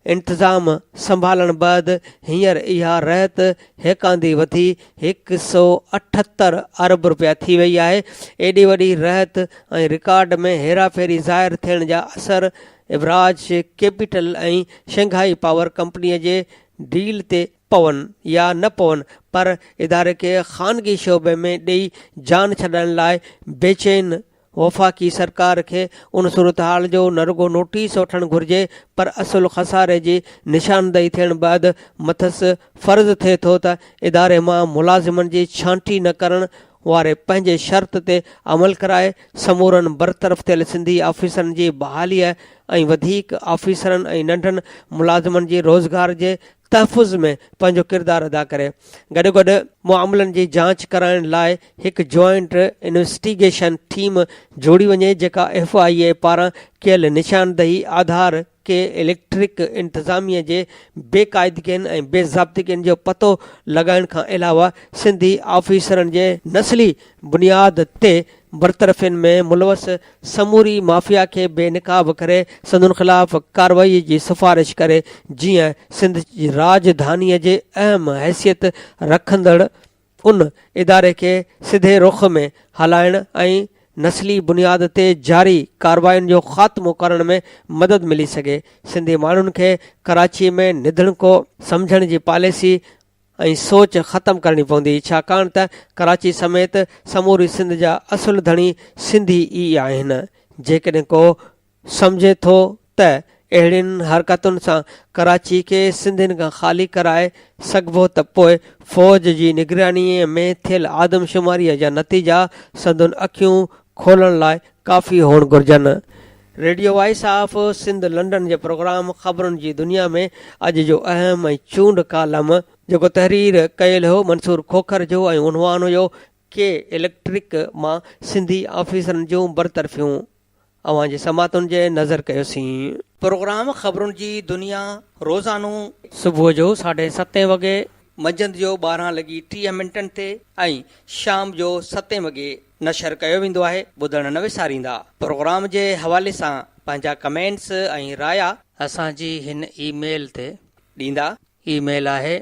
इंतिज़ाम संभालण बैदि हींअर इहा रहत हेकांदी वधी 178 अरब रुपया थी वई आहे। एॾी वॾी रहत ऐं रिकॉर्ड में हेराफेरी ज़ाहिर थियण जा असर इवराज कैपिटल ऐं शंघाई पावर कंपनीअ जे डील ते पवनि या न पवनि, पर इदारे खे ख़ानगी शोबे में ॾेई जान छॾण लाइ बेचैन वफ़ाक़ी सरकार खे उन सूरत हाल जो न रुॻो नोटिस वठणु घुरिजे, पर असुलु खसारे जी निशानदेही थियण बैदि मथसि फ़र्ज़ु थिए थो त इदारे मां मुलाज़िमनि जी छांटी न करण वारे पंहिंजे शर्त ते अमल कराए समूरनि बरतरफ़ थियल सिंधी ऑफिसरनि जी बहालीअ ऐं वधीक ऑफिसरनि ऐं नंढनि मुलाज़िमनि जी रोज़गार जे तहफ़ुज़ में पंहिंजो किरदारु अदा करे। गॾोगॾु मामलनि जी जांच कराइण लाइ हिकु जॉइंट इन्वेस्टिगेशन टीम जोड़ी वञे, जेका FIA पारां कयल निशानदेही आधार के इलेक्ट्रिक इंतिज़ामिया जे बेक़ाइदगियुनि ऐं बेज़ाब्तिगियुनि जो पतो लॻाइण खां अलावा सिंधी ऑफिसरनि जे नस्ली बुनियाद ते बरतरफ़िन में मुलवस समूरी माफ़िया खे बेनकाब करे संदुनि ख़िलाफ़ कार्रवाई जी सिफ़ारिश करे, जीअं सिंध जी राजधानीअ जे अहम हैसियत रखंदड़ उन इदारे खे सिधे रुख में हलाइण ऐं नस्ली बुनियाद ते जारी कार्रवायुनि जो ख़ात्मो करण में मदद मिली सघे। सिंधी माण्हुनि खे कराची में निधणको सम्झण जी पॉलिसी ऐं सोच ख़तमु करणी पवंदी, छाकाणि त कराची समेत समूरी सिंध जा असुल धणी सिंधी ई आहिनि। जेकॾहिं को सम्झे थो त अहिड़ियुनि हरकतुनि सां कराची खे सिंधियुनि खां ख़ाली कराए सघिबो त पोइ फ़ौज जी निगरानीअ में थियल आदमशुमारीअ जा नतीजा संदुनि अखियूं खोलण लाइ काफ़ी हुअणु घुरिजनि। Radio voice of Sindh London जे प्रोग्राम ख़बरुनि जी दुनिया में अॼु जो अहम ऐं चूंड कालम जेको तहरीर कयल हो मंसूर खोखर जो ऐं उनवान हुयो के इलेक्ट्रिक मां सिंधी ऑफिसरनि जूं बरतरफ़ियूं अवां जे समातुनि जे नज़र कयोसीं। प्रोग्राम ख़बरुनि जी दुनिया रोज़ानो सुबुह जो 7:30 वॻे, मंझंदि जो 12:30 ते ऐं शाम जो 7 वॻे नशर कयो वेंदो आहे। ॿुधण न विसारींदा। प्रोग्राम जे हवाले सां पंहिंजा कमेंट्स ऐं राया असांजी हिन ईमेल ते ॾींदा। ईमेल आहे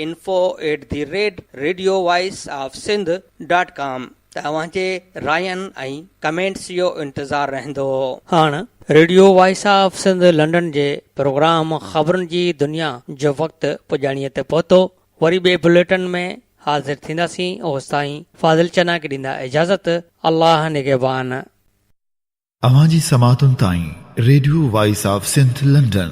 info@radiovoiceofsindh.com। तव्हांजे रायनि ऐं कमेंट्स जो इंतज़ारु रहंदो। हाणे radio voice of Sindh London जे प्रोग्राम ख़बरुनि जी दुनिया जो वक़्तु पुॼाणीअ ते पहुतो। वरी ॿिए बुलेटिन में हाज़िर थींदासीं। ओसि ताईं फाज़िल चना खे ॾींदा इजाज़त। अल्लाह निगहबान। अवां जी समातुनि ताईं radio voice of Sindh London